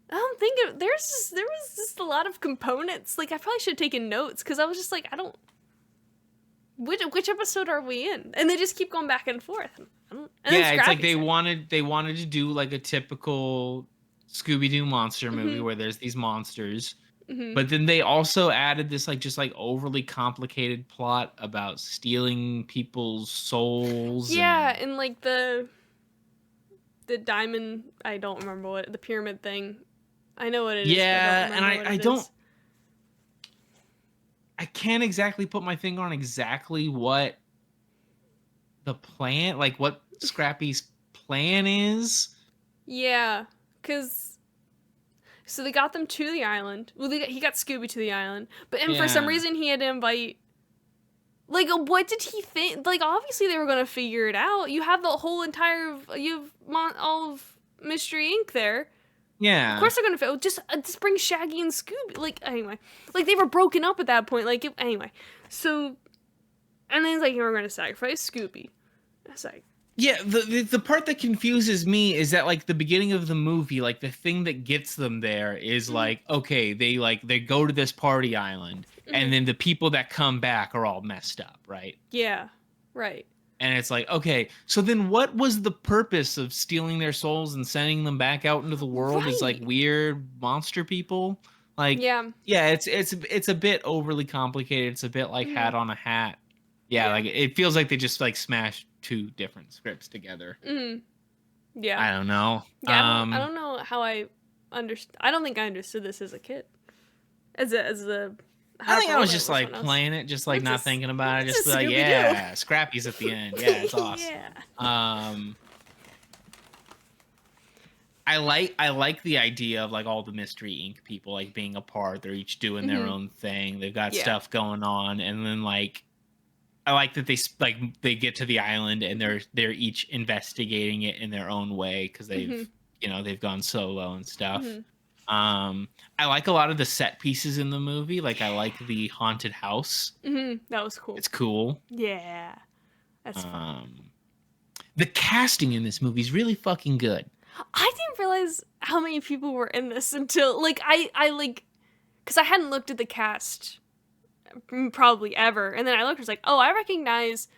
Speaker 1: I don't think there was just a lot of components. Like I probably should have taken notes because I was just like, I don't. Which episode are we in? And they just keep going back and forth. I don't, and then
Speaker 2: Yeah, it's like
Speaker 1: Scrappy's in.
Speaker 2: they wanted to do like a typical Scooby-Doo monster movie
Speaker 1: Mhm.
Speaker 2: where there's these monsters.
Speaker 1: Mhm.
Speaker 2: But then they also added this like just like overly complicated plot about stealing people's souls
Speaker 1: Yeah,
Speaker 2: and
Speaker 1: and like the diamond. I don't remember what the pyramid thing. I know what it is, but I don't
Speaker 2: yeah, and
Speaker 1: remember what
Speaker 2: I
Speaker 1: it
Speaker 2: don't
Speaker 1: is.
Speaker 2: I can't exactly put my finger on exactly what the plan like what Scrappy's plan is.
Speaker 1: Yeah, cause so they got them to the island. Well, he got Scooby to the island, but and for some
Speaker 2: Yeah.
Speaker 1: reason he had to invite. Like, what did he think? Like, obviously they were gonna figure it out. You have the whole entire, you have all of Mystery Inc. there. Of
Speaker 2: Yeah.
Speaker 1: course they're gonna fail. Just bring Shaggy and Scooby. Like, anyway, like they were broken up at that point. Like, anyway, so and then it's like, we're gonna sacrifice Scooby. It's like,
Speaker 2: Yeah, the part that confuses me is that like the beginning of the movie, like the thing that gets them there is
Speaker 1: mm-hmm,
Speaker 2: like okay, they go to this party island,
Speaker 1: mm-hmm,
Speaker 2: and then the people that come back are all messed up, right?
Speaker 1: yeah, right,
Speaker 2: And it's like okay, so then what was the purpose of stealing their souls and sending them back out into the world as like
Speaker 1: right,
Speaker 2: weird monster people? Like
Speaker 1: yeah,
Speaker 2: yeah, it's a bit overly complicated. It's a bit like
Speaker 1: mm-hmm,
Speaker 2: hat on a hat. Yeah,
Speaker 1: yeah,
Speaker 2: like it feels like they just like smashed two different scripts together.
Speaker 1: mm-hmm, yeah,
Speaker 2: I don't know.
Speaker 1: yeah. I don't know how I understand. I don't think I understood this as a kid. As a
Speaker 2: I think
Speaker 1: however
Speaker 2: I
Speaker 1: old
Speaker 2: was
Speaker 1: I
Speaker 2: just
Speaker 1: was
Speaker 2: like
Speaker 1: when I was.
Speaker 2: playing it, just like not thinking about it,
Speaker 1: It's
Speaker 2: just
Speaker 1: a
Speaker 2: like
Speaker 1: Scooby Doo.
Speaker 2: yeah, Scrappy's at the end. Yeah, it's awesome.
Speaker 1: Yeah.
Speaker 2: Um, I like the idea of like all the Mystery Inc. people like being apart. They're each doing their
Speaker 1: Hmm.
Speaker 2: own thing. They've got
Speaker 1: Yeah.
Speaker 2: stuff going on, and then like I like that like they get to the island and they're each investigating it in their own way because
Speaker 1: Hmm.
Speaker 2: they've they've gone solo and stuff.
Speaker 1: Hmm.
Speaker 2: I like a lot of the set pieces in the movie. Like I like the haunted house.
Speaker 1: That was cool.
Speaker 2: It's cool.
Speaker 1: Yeah, that's fun.
Speaker 2: The casting in this movie is really fucking good.
Speaker 1: I didn't realize how many people were in this until like I like because I hadn't looked at the cast probably ever, and then I looked. I was like, oh, I recognize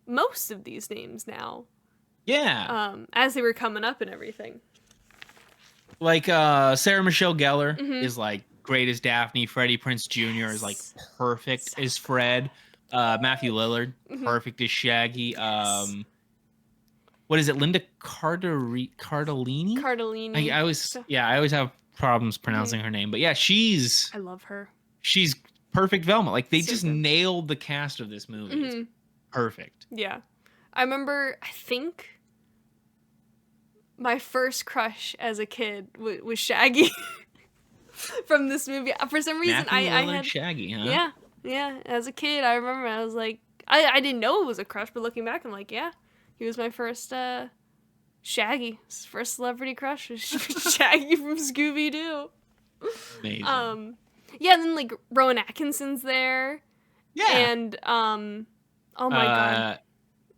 Speaker 1: most of these names now.
Speaker 2: Yeah.
Speaker 1: As they were coming up and everything.
Speaker 2: Like Sarah Michelle Gellar
Speaker 1: Mm-hmm.
Speaker 2: is like great as Daphne. Freddie Prinze Jr. is like perfect as Fred. Matthew Lillard, perfect as Shaggy.
Speaker 1: Yes.
Speaker 2: What is it? Linda Cardellini?
Speaker 1: Cardellini.
Speaker 2: I always have problems pronouncing her name, but yeah,
Speaker 1: I love her.
Speaker 2: she's perfect Velma. Like they
Speaker 1: So
Speaker 2: just
Speaker 1: good.
Speaker 2: nailed the cast of this movie. It's perfect.
Speaker 1: Yeah. I remember, I think my first crush as a kid was Shaggy from this movie. For some reason,
Speaker 2: Matthew
Speaker 1: I
Speaker 2: Lillard,
Speaker 1: had
Speaker 2: Shaggy, huh?
Speaker 1: yeah. As a kid, I remember I was like, I didn't know it was a crush, but looking back, I'm like, yeah, he was my first Shaggy. His first celebrity crush was Shaggy from Scooby-Doo.
Speaker 2: Amazing.
Speaker 1: Yeah, and then like Rowan Atkinson's there.
Speaker 2: Yeah.
Speaker 1: And oh my god.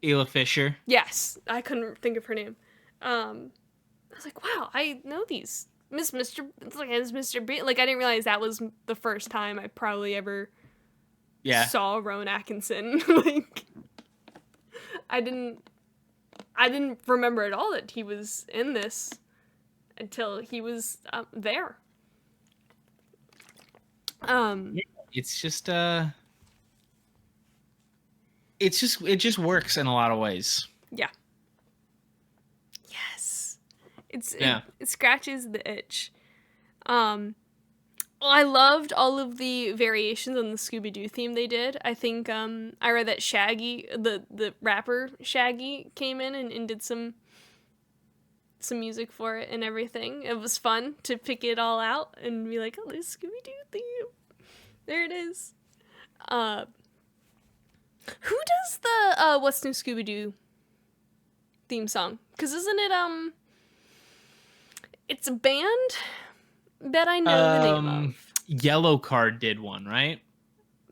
Speaker 2: Ela Fisher.
Speaker 1: Yes, I couldn't think of her name. I was like, wow, I know these. Mr. B. Like, I didn't realize that was the first time I probably ever saw Rowan Atkinson. Like, I didn't remember at all that he was in this until he was there.
Speaker 2: It's just it just works in a lot of ways.
Speaker 1: Yeah. Yes. It scratches the itch. I loved all of the variations on the Scooby-Doo theme they did. I think I read that Shaggy, the rapper Shaggy, came in and did some music for it and everything. It was fun to pick it all out and be like, oh, there's Scooby-Doo theme. There it is. Who does the What's New Scooby-Doo theme song? Because isn't it it's a band that I know the name of.
Speaker 2: Yellow Card did one, right?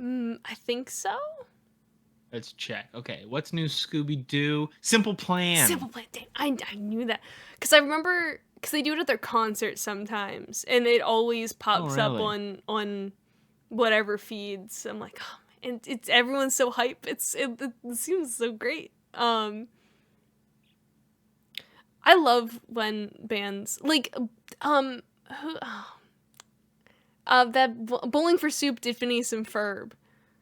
Speaker 1: I think so.
Speaker 2: Let's check. Okay, What's New Scooby-Doo? Simple Plan.
Speaker 1: Simple Plan. Dang, I knew that. Because I remember, because they do it at their concerts sometimes, and it always pops up on whatever feeds. I'm like, oh, and it's everyone's so hype. It seems so great. I love when bands like that Bowling for Soup did Phineas and Ferb.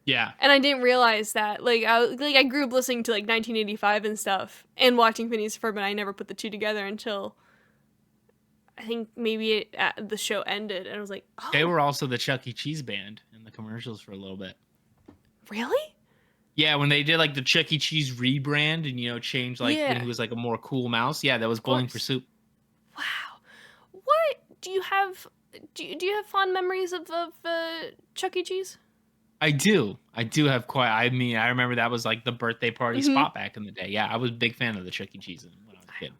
Speaker 2: Yeah.
Speaker 1: And I didn't realize that. I grew up listening to like 1985 and stuff and watching Phineas and Ferb, and I never put the two together until I think maybe the show ended, and I was like, oh.
Speaker 2: They were also the Chuck E. Cheese band in the commercials for a little bit.
Speaker 1: Really?
Speaker 2: Yeah, when they did like the Chuck E. Cheese rebrand and changed when he was like a more cool mouse. Yeah, that was Bowling for Soup.
Speaker 1: Wow. What do you have? Do you have fond memories of Chuck E. Cheese?
Speaker 2: I do have quite. I mean, I remember that was like the birthday party spot back in the day. Yeah, I was a big fan of the Chuck E. Cheese when I was a kid.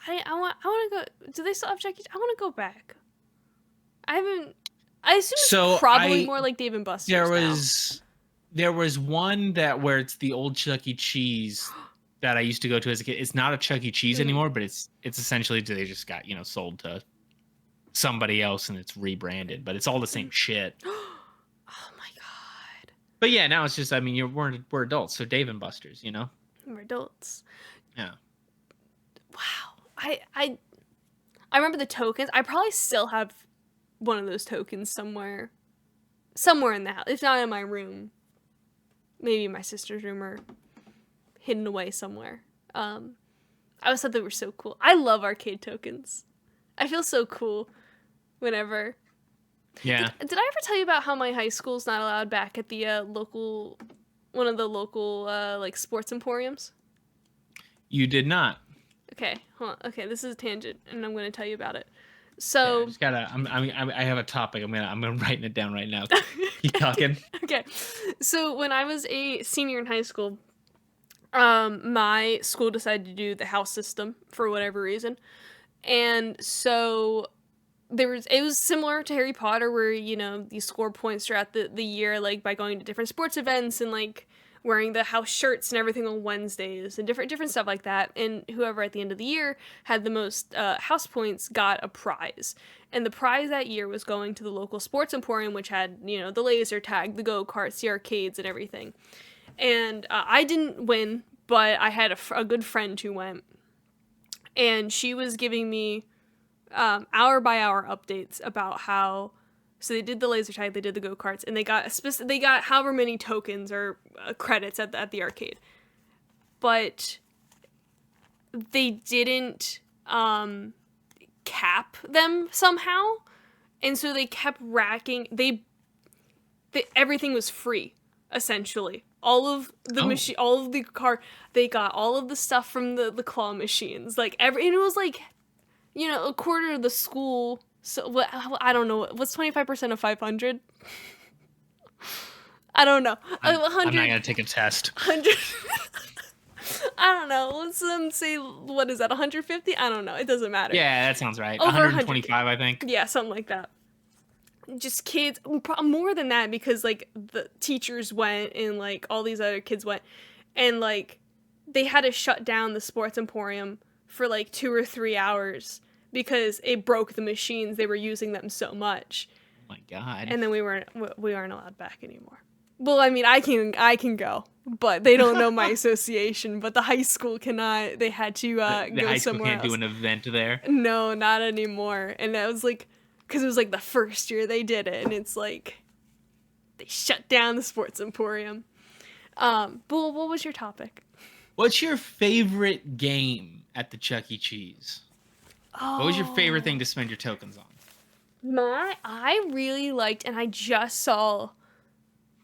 Speaker 1: I want to go. Do they still have Chuck E. Cheese? I want to go back. I haven't. I assume it's probably more like Dave and Buster's.
Speaker 2: There was one where it's the old Chuck E. Cheese that I used to go to as a kid. It's not a Chuck E. Cheese anymore, but it's essentially they just got sold to somebody else and it's rebranded, but it's all the same shit.
Speaker 1: Oh my god!
Speaker 2: But yeah, now it's just we're adults, so Dave and Buster's,
Speaker 1: We're adults.
Speaker 2: Yeah.
Speaker 1: Wow. I remember the tokens. I probably still have one of those tokens somewhere in the house, if not in my room. Maybe my sister's room or hidden away somewhere. I always thought they were so cool. I love arcade tokens. I feel so cool whenever.
Speaker 2: Yeah.
Speaker 1: Did I ever tell you about how my high school's not allowed back at the one of the local sports emporiums?
Speaker 2: You did not.
Speaker 1: Okay, hold on. Okay, this is a tangent, and I'm going to tell you about it. So
Speaker 2: I just gotta. I have a topic. I'm writing it down right now. Keep talking.
Speaker 1: Okay, so when I was a senior in high school, my school decided to do the house system for whatever reason, and so it was similar to Harry Potter where, you know, you score points throughout the year, like by going to different sports events and like wearing the house shirts and everything on Wednesdays and different stuff like that. And whoever at the end of the year had the most house points got a prize. And the prize that year was going to the local sports emporium, which had, you know, the laser tag, the go-karts, the arcades, and everything. And I didn't win, but I had a good friend who went. And she was giving me hour by hour updates about how, so they did the laser tag, they did the go-karts, and they got however many tokens or credits at the arcade, but they didn't cap them somehow, and so they kept racking. Everything was free, essentially. All of the machine, all of the car, they got all of the stuff from the claw machines, like and it was like, you know, a quarter of the school. So what? I don't know. What's 25% of 500? I don't know.
Speaker 2: I'm not gonna take a test.
Speaker 1: 100. I don't know. Let's say, what is that? 150? I don't know. It doesn't matter.
Speaker 2: Yeah, that sounds right.
Speaker 1: Over
Speaker 2: 125, I think.
Speaker 1: Yeah, something like that. Just kids, more than that, because like the teachers went and like all these other kids went, and like they had to shut down the sports emporium for like 2 or 3 hours because it broke the machines. They were using them so much.
Speaker 2: Oh my god.
Speaker 1: And then we aren't allowed back anymore. Well, I mean, I can go, but they don't know my association. But the high school cannot. They had to
Speaker 2: the
Speaker 1: go
Speaker 2: high school
Speaker 1: somewhere
Speaker 2: can't
Speaker 1: else.
Speaker 2: do an event there.
Speaker 1: No, not anymore. And that was like, because it was like the first year they did it, and it's like they shut down the sports emporium. But what was your topic?
Speaker 2: What's your favorite game at the Chuck E. Cheese?
Speaker 1: Oh.
Speaker 2: What was your favorite thing to spend your tokens on?
Speaker 1: I really liked, and I just saw,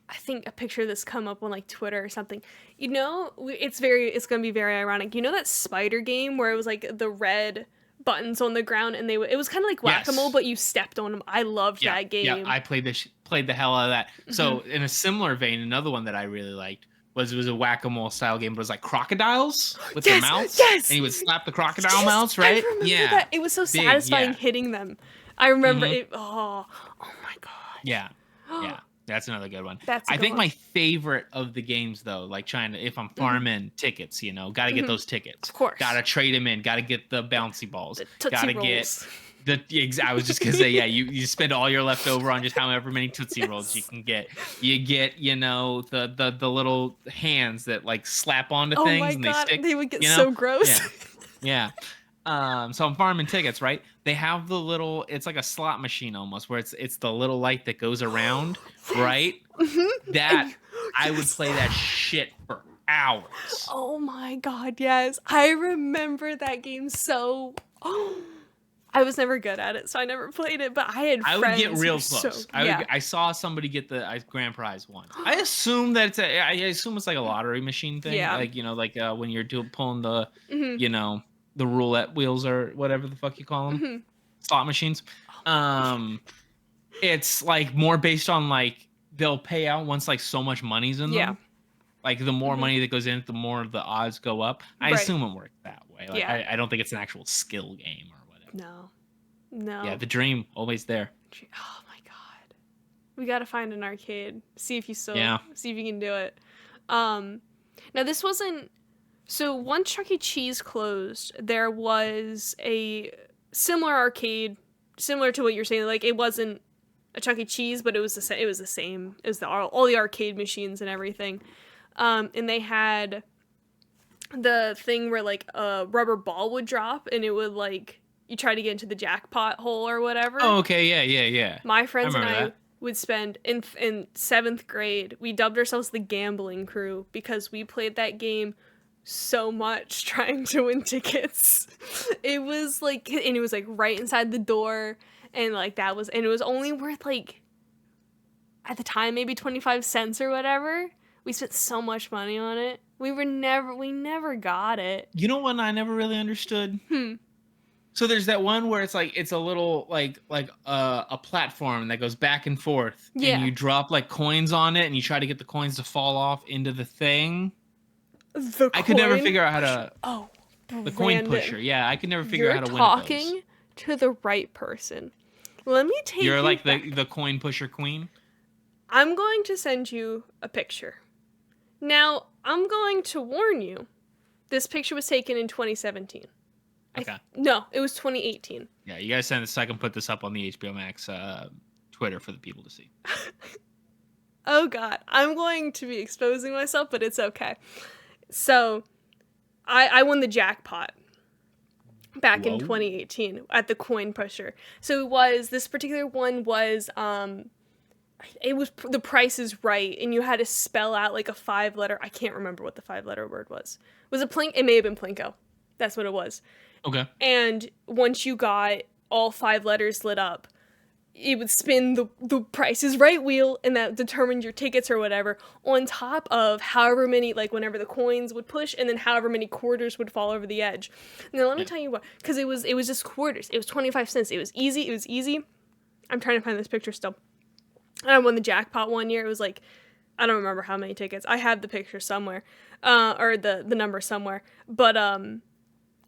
Speaker 1: I think, a picture of this come up on like Twitter or something. You know, it's gonna be very ironic. You know that spider game where it was like the red buttons on the ground, and it was kind of like whack-a-mole, but you stepped on them. I loved that game.
Speaker 2: Yeah, I played the hell out of that. Mm-hmm. So in a similar vein, another one that I really liked was a whack-a-mole style game, but it was like crocodiles with their mouths. Yes. And you would slap the crocodile mouths, right?
Speaker 1: I remember that. It was so satisfying hitting them. I remember it. Oh my god.
Speaker 2: Yeah. Yeah. That's another good one.
Speaker 1: I
Speaker 2: think my favorite of the games, though, like if I'm farming tickets, you know, got to get those tickets.
Speaker 1: Of course.
Speaker 2: Got to trade them in. Got to get the bouncy balls.
Speaker 1: Got to get
Speaker 2: I was just going to say, yeah, you spend all your leftover on just however many Tootsie Rolls you can get. You get, you know, the little hands that like slap onto things and they stick.
Speaker 1: They would get so gross.
Speaker 2: Yeah. So I'm farming tickets, right? They have the little, it's like a slot machine almost, where it's the little light that goes around, right? That I would play that shit for hours.
Speaker 1: Oh my god, yes. I remember that game so. I was never good at it, so I never played it, but I had friends.
Speaker 2: I would get real close. I saw somebody get the grand prize once. I assume that I assume it's like a lottery machine thing. Yeah. Like, you know, like when you're pulling the, you know, the roulette wheels or whatever the fuck you call them, slot machines. It's like more based on like they'll pay out once like so much money's in them. Yeah. Like the more money that goes in, the more the odds go up. I assume it works that way. Like I don't think it's an actual skill game or whatever.
Speaker 1: No.
Speaker 2: Yeah, the dream always there.
Speaker 1: Oh my god, we gotta find an arcade. See if you see if you can do it. Now this wasn't. So once Chuck E. Cheese closed, there was a similar arcade, similar to what you're saying. Like it wasn't a Chuck E. Cheese, but it was the same. It was the same. It was all the arcade machines and everything. And they had the thing where like a rubber ball would drop, and it would like you try to get into the jackpot hole or whatever.
Speaker 2: Oh, okay, yeah.
Speaker 1: My friends and I would spend in 7th grade. We dubbed ourselves the gambling crew because we played that game so much trying to win tickets. It was like, and it was like right inside the door, and like it was only worth like at the time maybe 25 cents or whatever. We spent so much money on it. We never got it.
Speaker 2: You know what I never really understood? So there's that one where it's like it's a little like a platform that goes back and forth, and you drop like coins on it, and you try to get the coins to fall off into the thing. I could never figure out how to. The coin pusher. Yeah, I could never figure out how to win those.
Speaker 1: You're talking to the right person. Let me take
Speaker 2: You're
Speaker 1: you
Speaker 2: like
Speaker 1: back.
Speaker 2: the coin pusher queen.
Speaker 1: I'm going to send you a picture. Now, I'm going to warn you. This picture was taken in 2017.
Speaker 2: Okay.
Speaker 1: No, it was 2018.
Speaker 2: Yeah, you guys send this so I can put this up on the HBO Max Twitter for the people to see.
Speaker 1: Oh God, I'm going to be exposing myself, but it's okay. So, I won the jackpot back in
Speaker 2: Whoa.
Speaker 1: 2018 at the coin pusher. So it was, this particular one was, it was The Price is Right, and you had to spell out like a 5-letter, I can't remember what the 5-letter word was. Was it Plink? It may have been Plinko. That's what it was.
Speaker 2: Okay.
Speaker 1: And once you got all 5 letters lit up, it would spin the Price is Right wheel, and that determined your tickets or whatever, on top of however many, like whenever the coins would push, and then however many quarters would fall over the edge. Now let me tell you what, because it was just quarters. It was 25 cents. It was easy. I'm trying to find this picture still. And I won the jackpot one year. It was like, I don't remember how many tickets. I have the picture somewhere, or the number somewhere. But and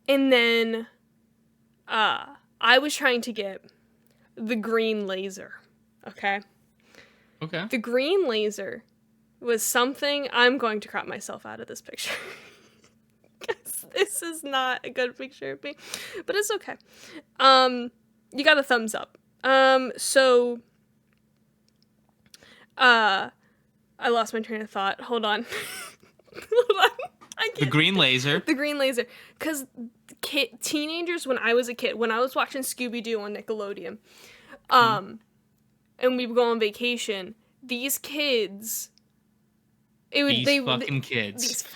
Speaker 1: then I was trying to get the green laser. Okay. The green laser was something. I'm going to crop myself out of this picture. Because this is not a good picture of me. But it's okay. You got a thumbs up. So I lost my train of thought. Hold on.
Speaker 2: The green laser.
Speaker 1: The green laser. Because teenagers, when I was a kid, when I was watching Scooby-Doo on Nickelodeon, and we would go on vacation, these kids, these fucking kids,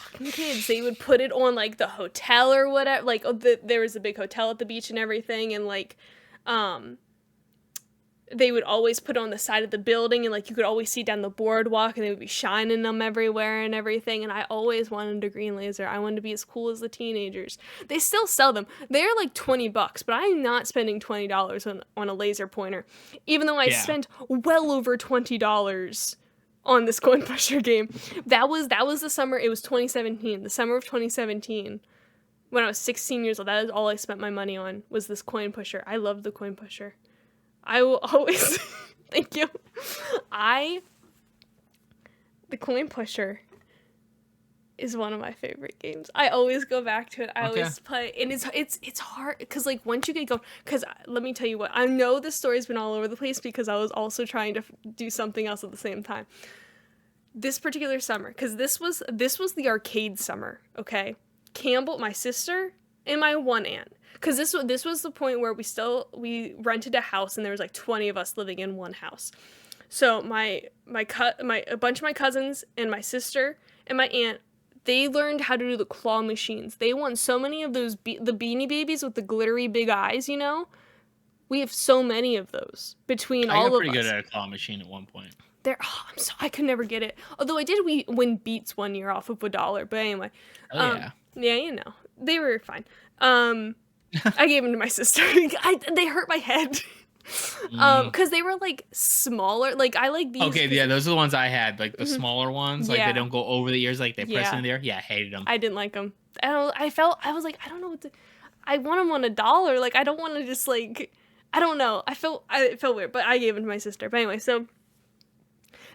Speaker 1: they would put it on like the hotel or whatever. Like there was a big hotel at the beach and everything, and like, they would always put it on the side of the building, and like you could always see down the boardwalk, and they would be shining them everywhere and everything. And I always wanted a green laser. I wanted to be as cool as the teenagers. They still sell them. They're like $20, but I'm not spending $20 on a laser pointer, even though I spent well over $20 on this coin pusher game. That was the summer. It was 2017, the summer of 2017. When I was 16 years old, that is all I spent my money on, was this coin pusher. I love the coin pusher. I will always, thank you. The coin pusher is one of my favorite games. I always go back to it. I always play, and it's hard, because like once you get going, because let me tell you what, I know this story's been all over the place because I was also trying to do something else at the same time. This particular summer, because this was the arcade summer, okay? Campbell, my sister, and my one aunt. Because this was the point where we rented a house, and there was like 20 of us living in one house. So a bunch of my cousins and my sister and my aunt, they learned how to do the claw machines. They won so many of those the Beanie Babies with the glittery big eyes, you know? We have so many of those between all of us. I got
Speaker 2: pretty good at a claw machine at one point.
Speaker 1: I could never get it. Although I did win Beats one year off of $1, but anyway. Yeah, you know. They were fine. I gave them to my sister. They hurt my head. Because they were like smaller. Like I like these.
Speaker 2: Okay, yeah, those are the ones I had. Like the smaller ones, like they don't go over the ears, like they press in there. Yeah, I hated them.
Speaker 1: I didn't like them. I was like, I don't know what to. I want them on $1. Like I don't want to just like, I don't know. It felt weird, but I gave them to my sister. But anyway, so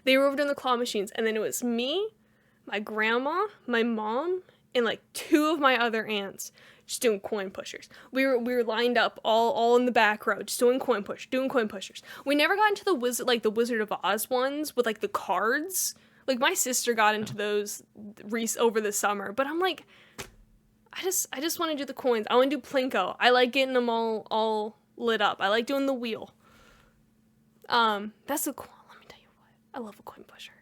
Speaker 1: they were over doing the claw machines, and then it was me, my grandma, my mom, and like 2 of my other aunts. Just doing coin pushers. We were lined up all in the back row, just doing coin pushers. We never got into the Wizard of Oz ones with like the cards. Like my sister got into those over the summer, but I'm like, I just want to do the coins. I want to do Plinko. I like getting them all lit up. I like doing the wheel. That's cool. Let me tell you what. I love a coin pusher.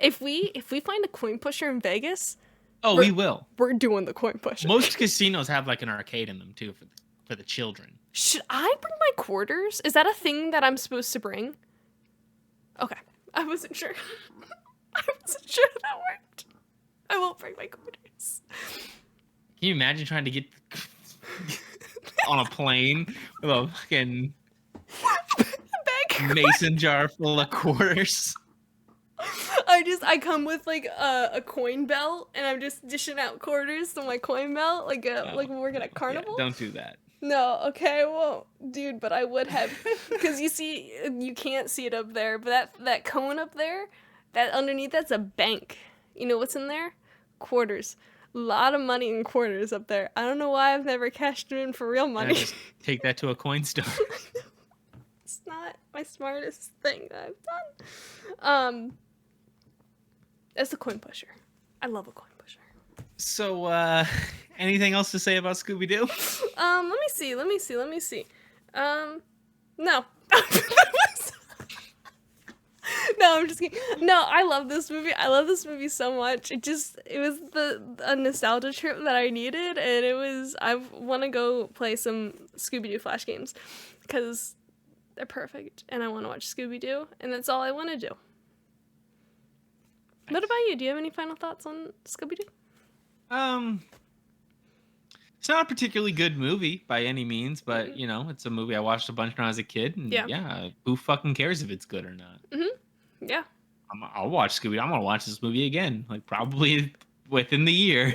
Speaker 1: If we find a coin pusher in Vegas.
Speaker 2: Oh, we will.
Speaker 1: We're doing the coin pusher.
Speaker 2: Most casinos have like an arcade in them too for the children.
Speaker 1: Should I bring my quarters? Is that a thing that I'm supposed to bring? Okay, I wasn't sure. I wasn't sure that worked. I won't bring my quarters.
Speaker 2: Can you imagine trying to get on a plane with a fucking mason jar full of quarters?
Speaker 1: I come with like a coin belt, and I'm just dishing out quarters to my coin belt, like when we're working at Carnival.
Speaker 2: Yeah, don't do that.
Speaker 1: No, okay, I won't, dude. But I would have, because you can't see it up there. But that cone up there, that underneath, that's a bank. You know what's in there? Quarters. A lot of money in quarters up there. I don't know why I've never cashed them in for real money.
Speaker 2: Just take that to a coin store.
Speaker 1: It's not my smartest thing that I've done. As a coin pusher, I love a coin pusher.
Speaker 2: So, anything else to say about Scooby-Doo?
Speaker 1: Let me see. No. No, I'm just kidding. No, I love this movie. I love this movie so much. It was a nostalgia trip that I needed, and I want to go play some Scooby-Doo Flash games because they're perfect, and I want to watch Scooby-Doo, and that's all I want to do. Nice. What about you? Do you have any final thoughts on Scooby-Doo?
Speaker 2: It's not a particularly good movie by any means, but it's a movie I watched a bunch when I was a kid, and yeah, who fucking cares if it's good or not?
Speaker 1: Yeah.
Speaker 2: I'll watch Scooby. I'm gonna watch this movie again, like probably within the year.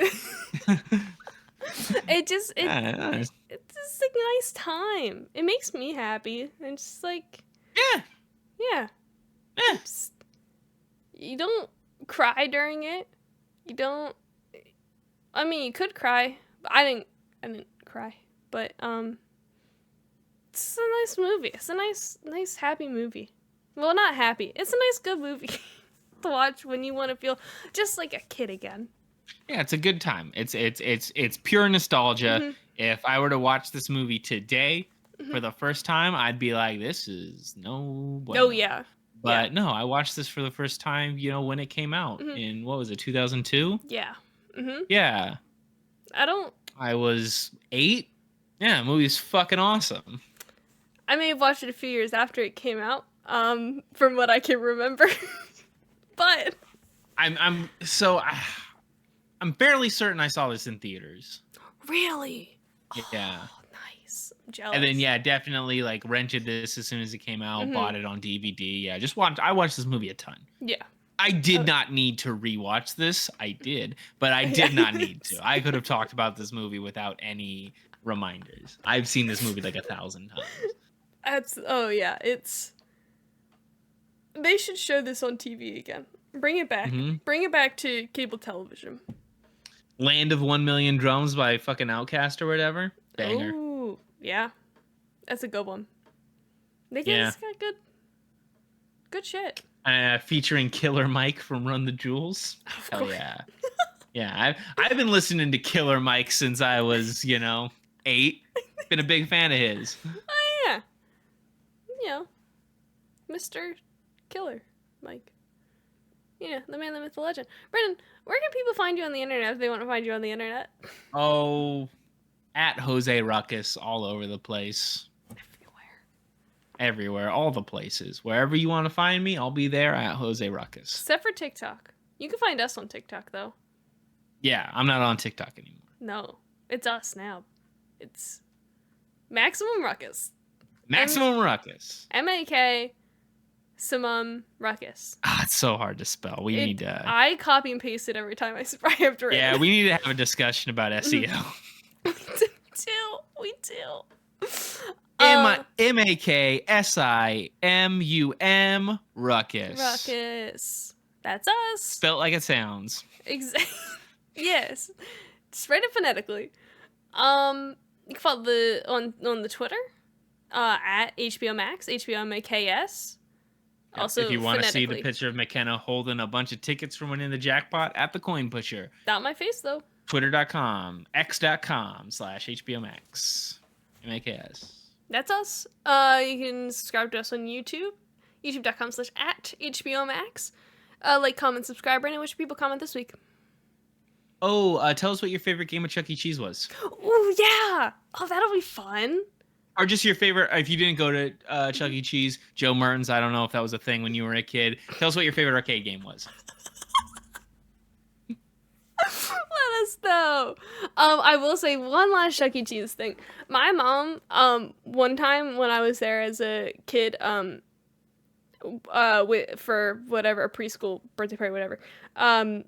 Speaker 1: It's just a nice time. It makes me happy. And just like yeah. You don't cry during it. You don't. I mean, you could cry, but I didn't cry. But it's a nice movie. It's a nice happy movie. Well, not happy. It's a nice good movie to watch when you want to feel just like a kid again.
Speaker 2: Yeah, it's a good time. It's pure nostalgia.
Speaker 1: Mm-hmm.
Speaker 2: If I were to watch this movie today for the first time, I'd be like, this is no bueno.
Speaker 1: Oh yeah.
Speaker 2: But no, I watched this for the first time, when it came out in, what was it, 2002?
Speaker 1: Yeah. Mm-hmm.
Speaker 2: Yeah. I was 8. Yeah, the movie's fucking awesome.
Speaker 1: I may have watched it a few years after it came out, from what I can remember. But
Speaker 2: I'm fairly certain I saw this in theaters.
Speaker 1: Really?
Speaker 2: Yeah.
Speaker 1: Oh, nice. I'm jealous.
Speaker 2: And then definitely like rented this as soon as it came out, bought it on DVD. Yeah, I watched this movie a ton.
Speaker 1: Yeah.
Speaker 2: I did not need to rewatch this. I did, but I did not need to. I could have talked about this movie without any reminders. I've seen this movie like 1,000 times.
Speaker 1: They should show this on TV again. Bring it back. Mm-hmm. Bring it back to cable television.
Speaker 2: Land of 1 Million Drums by fucking Outkast or whatever. Banger.
Speaker 1: Ooh, yeah. That's a good one. They got good shit.
Speaker 2: Featuring Killer Mike from Run the Jewels. Hell yeah. Yeah, I've been listening to Killer Mike since I was, 8. Been a big fan of his.
Speaker 1: Oh, yeah. Mr. Killer Mike. Yeah, the man, the myth, the legend. Brendan, where can people find you on the internet if they want to find you on the internet?
Speaker 2: Oh, at Jose Ruckus all over the place. Everywhere, all the places. Wherever you want to find me, I'll be there at Jose Ruckus.
Speaker 1: Except for TikTok. You can find us on TikTok, though.
Speaker 2: Yeah, I'm not on TikTok anymore.
Speaker 1: No, it's us now. It's Maximum Ruckus.
Speaker 2: Maximum Ruckus.
Speaker 1: M-A-K Simum Ruckus.
Speaker 2: It's so hard to spell. We need to...
Speaker 1: I copy and paste it every time I have to write it.
Speaker 2: Yeah, we need to have a discussion about SEO.
Speaker 1: We do.
Speaker 2: MAKSIMUM Ruckus.
Speaker 1: Ruckus. That's us.
Speaker 2: Spelt like it sounds.
Speaker 1: Exactly. Yes. Just write it phonetically. You can follow on the Twitter at HBO Max, HBO MAKS. Also,
Speaker 2: if you want to see the picture of Makenna holding a bunch of tickets from winning the jackpot at the Coin Pusher.
Speaker 1: Not my face, though.
Speaker 2: Twitter.com, x.com/HBO Max. MAKS.
Speaker 1: That's us. You can subscribe to us on YouTube. YouTube.com/@HBO Max. Like, comment, subscribe. Brandon, what should people comment this week?
Speaker 2: Oh, tell us what your favorite game of Chuck E. Cheese was.
Speaker 1: Oh, yeah. Oh, that'll be fun.
Speaker 2: Or just your favorite, if you didn't go to Chuck E. Cheese, Joe Mertens, I don't know if that was a thing when you were a kid. Tell us what your favorite arcade game was.
Speaker 1: Let us know. I will say one last Chuck E. Cheese thing. My mom, one time when I was there as a kid, for whatever, a preschool birthday party, whatever,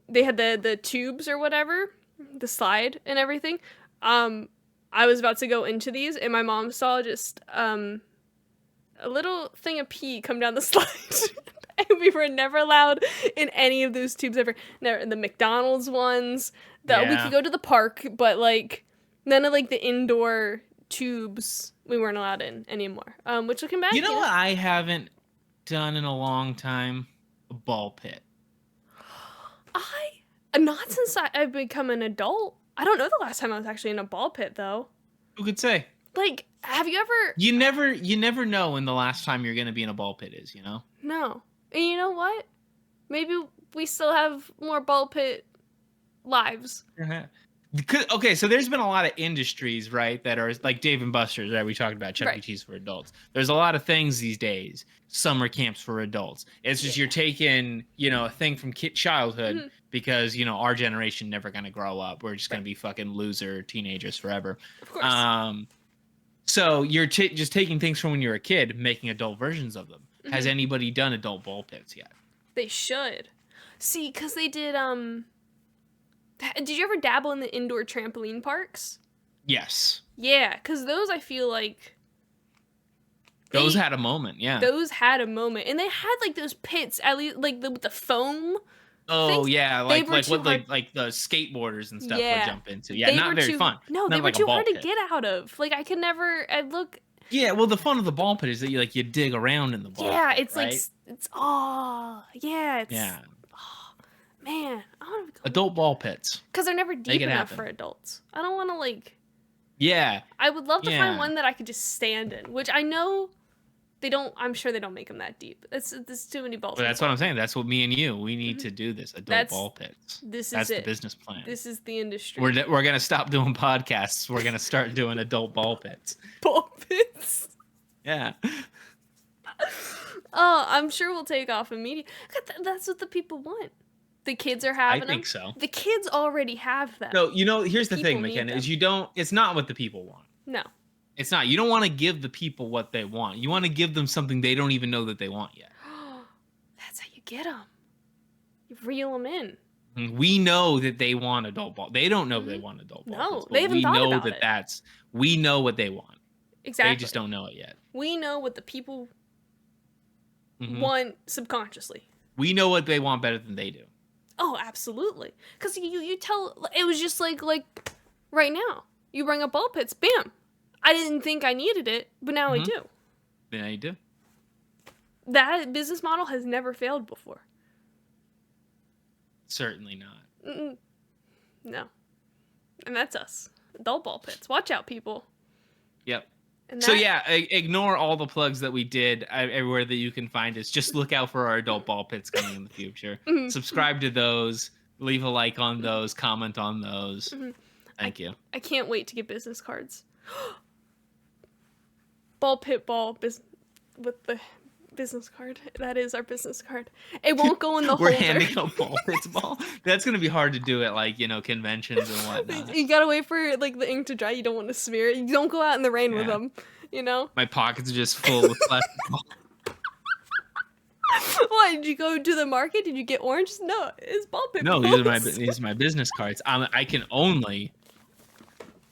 Speaker 1: they had the tubes or whatever, the slide and everything. I was about to go into these, and my mom saw just a little thing of pee come down the slide. And we were never allowed in any of those tubes ever. Never in the McDonald's ones. We could go to the park, but like none of like the indoor tubes we weren't allowed in anymore. Which looking back,
Speaker 2: You know what I haven't done in a long time? A ball pit.
Speaker 1: Not since I've become an adult. I don't know the last time I was actually in a ball pit though.
Speaker 2: Who could say?
Speaker 1: Like, have you ever?
Speaker 2: You never know when the last time you're gonna be in a ball pit is, you know?
Speaker 1: No. And you know what? Maybe we still have more ball pit lives.
Speaker 2: Okay, so there's been a lot of industries, right, that are like Dave and Buster's, right? We talked about Chuck E. Cheese for adults. There's a lot of things these days. Summer camps for adults. It's just you're taking, a thing from childhood because, our generation never going to grow up. We're just going to be fucking loser teenagers forever.
Speaker 1: Of course.
Speaker 2: So you're just taking things from when you were a kid, making adult versions of them. Has anybody done adult ball pits yet?
Speaker 1: They should. See, because they did, did you ever dabble in the indoor trampoline parks?
Speaker 2: Yes.
Speaker 1: Yeah, because those I feel like...
Speaker 2: Those had a moment, yeah.
Speaker 1: Those had a moment. And they had, like, those pits, at least, like, with the foam.
Speaker 2: Oh,
Speaker 1: things.
Speaker 2: yeah, like the skateboarders and stuff would jump into. Yeah, not very fun.
Speaker 1: No, they were too hard to get out of. Like, I could never...
Speaker 2: Yeah, well, the fun of the ball pit is that you dig around in the ball
Speaker 1: Yeah,
Speaker 2: pit,
Speaker 1: it's
Speaker 2: right?
Speaker 1: Yeah. Man, I want to
Speaker 2: adult ball pits.
Speaker 1: Because they're never deep enough for adults. I don't want to, like...
Speaker 2: Yeah.
Speaker 1: I would love to find one that I could just stand in, which I know they don't... I'm sure they don't make them that deep. There's too many balls.
Speaker 2: But that's what I'm saying. That's what me and you, we need to do this. Adult ball pits. That's the business plan.
Speaker 1: This is the industry.
Speaker 2: We're going to stop doing podcasts. We're going to start doing adult ball pits.
Speaker 1: Ball pits?
Speaker 2: Yeah.
Speaker 1: Oh, I'm sure we'll take off immediately. That's what the people want. The kids are having them.
Speaker 2: I think so.
Speaker 1: The kids already have them.
Speaker 2: No, here's the thing, McKenna, is it's not what the people want.
Speaker 1: No.
Speaker 2: It's not. You don't want to give the people what they want. You want to give them something they don't even know that they want yet.
Speaker 1: That's how you get them. You reel them in.
Speaker 2: We know that they want adult ball. They don't know they want adult ball.
Speaker 1: No, they haven't thought about
Speaker 2: it. We know what they want.
Speaker 1: Exactly.
Speaker 2: They just don't know it yet.
Speaker 1: We know what the people want subconsciously.
Speaker 2: We know what they want better than they do.
Speaker 1: Oh, absolutely. Because you tell... It was just like right now. You bring up ball pits, bam. I didn't think I needed it, but now I do.
Speaker 2: Now you do.
Speaker 1: That business model has never failed before.
Speaker 2: Certainly not.
Speaker 1: No. And that's us. Adult ball pits. Watch out, people.
Speaker 2: Yep. So yeah, ignore all the plugs that we did everywhere that you can find us. Just look out for our adult ball pits coming in the future. Subscribe to those. Leave a like on those. Comment on those. Thank you.
Speaker 1: I can't wait to get business cards. Ball pit ball with the business card. That is our business card. It won't go in the holder.
Speaker 2: We're handing out ball pits ball. That's gonna be hard to do at conventions and whatnot.
Speaker 1: You gotta wait for the ink to dry. You don't want to smear it. You don't go out in the rain with them.
Speaker 2: My pockets are just full of plastic ball.
Speaker 1: What, did you go to the market? Did you get orange? No, it's ball pit.
Speaker 2: No, these are my business cards. I can only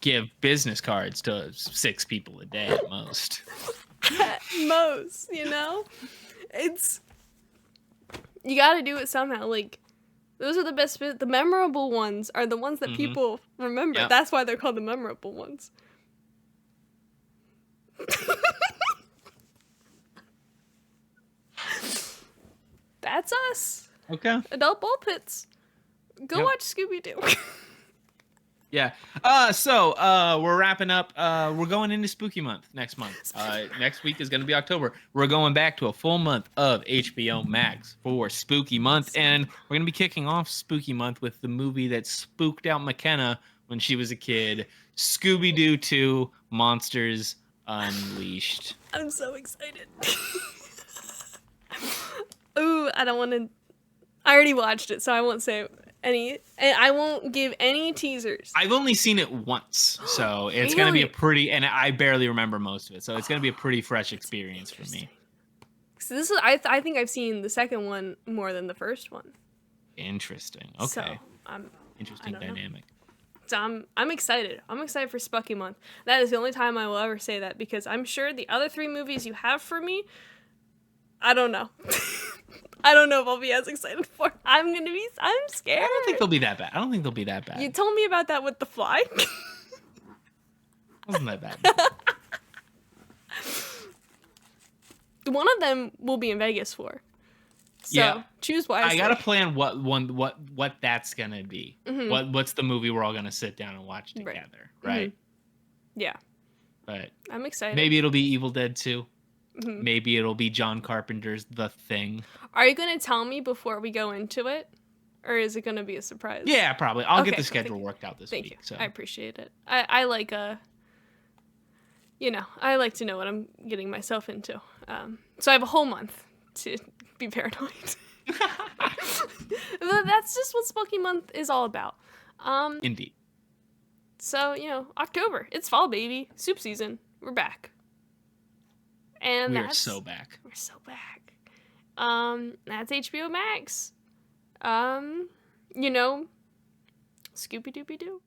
Speaker 2: give business cards to 6 people a day at most.
Speaker 1: At most, it's... You gotta do it somehow. Those are the best... The memorable ones are the ones that people remember. Yep. That's why they're called the memorable ones. That's us.
Speaker 2: Okay.
Speaker 1: Adult ball pits. Go watch Scooby-Doo.
Speaker 2: Yeah. So we're wrapping up. We're going into Spooky Month next month. Next week is going to be October. We're going back to a full month of HBO Max for Spooky Month, and we're going to be kicking off Spooky Month with the movie that spooked out Makenna when she was a kid, Scooby-Doo 2: Monsters Unleashed.
Speaker 1: I'm so excited. Ooh, I don't want to... I already watched it, so I won't say any... And I won't give any teasers.
Speaker 2: I've only seen it once, so it's going to be a pretty... And I barely remember most of it, so it's going to be a pretty fresh experience for me.
Speaker 1: So this is... I think I've seen the second one more than the first one.
Speaker 2: Interesting. Okay.
Speaker 1: So,
Speaker 2: interesting dynamic.
Speaker 1: So I'm excited. I'm excited for Spucky Month. That is the only time I will ever say that, because I'm sure the other 3 movies you have for me, I don't know. I don't know if I'll be as excited for. I'm scared.
Speaker 2: I don't think they'll be that bad. I don't think they'll be that bad.
Speaker 1: You told me about that with The Fly.
Speaker 2: Wasn't that bad.
Speaker 1: One of them will be in Vegas for. So
Speaker 2: Yeah.
Speaker 1: choose wisely.
Speaker 2: I gotta plan what that's gonna be. What's the movie we're all gonna sit down and watch together, right?
Speaker 1: Yeah.
Speaker 2: But
Speaker 1: I'm excited.
Speaker 2: maybe it'll be Evil Dead 2. Maybe it'll be John Carpenter's The Thing.
Speaker 1: Are you gonna tell me before we go into it, or is it gonna be a surprise?
Speaker 2: Yeah, probably. I'll get the schedule worked out this week.
Speaker 1: Thank you.
Speaker 2: So
Speaker 1: I appreciate it. I like I like to know what I'm getting myself into. So I have a whole month to be paranoid. That's just what Spooky Month is all about.
Speaker 2: Indeed.
Speaker 1: So, October. It's fall, baby. Soup season. We're back. And
Speaker 2: We're so back.
Speaker 1: We're so back. That's HBO Max. Scooby-Doo.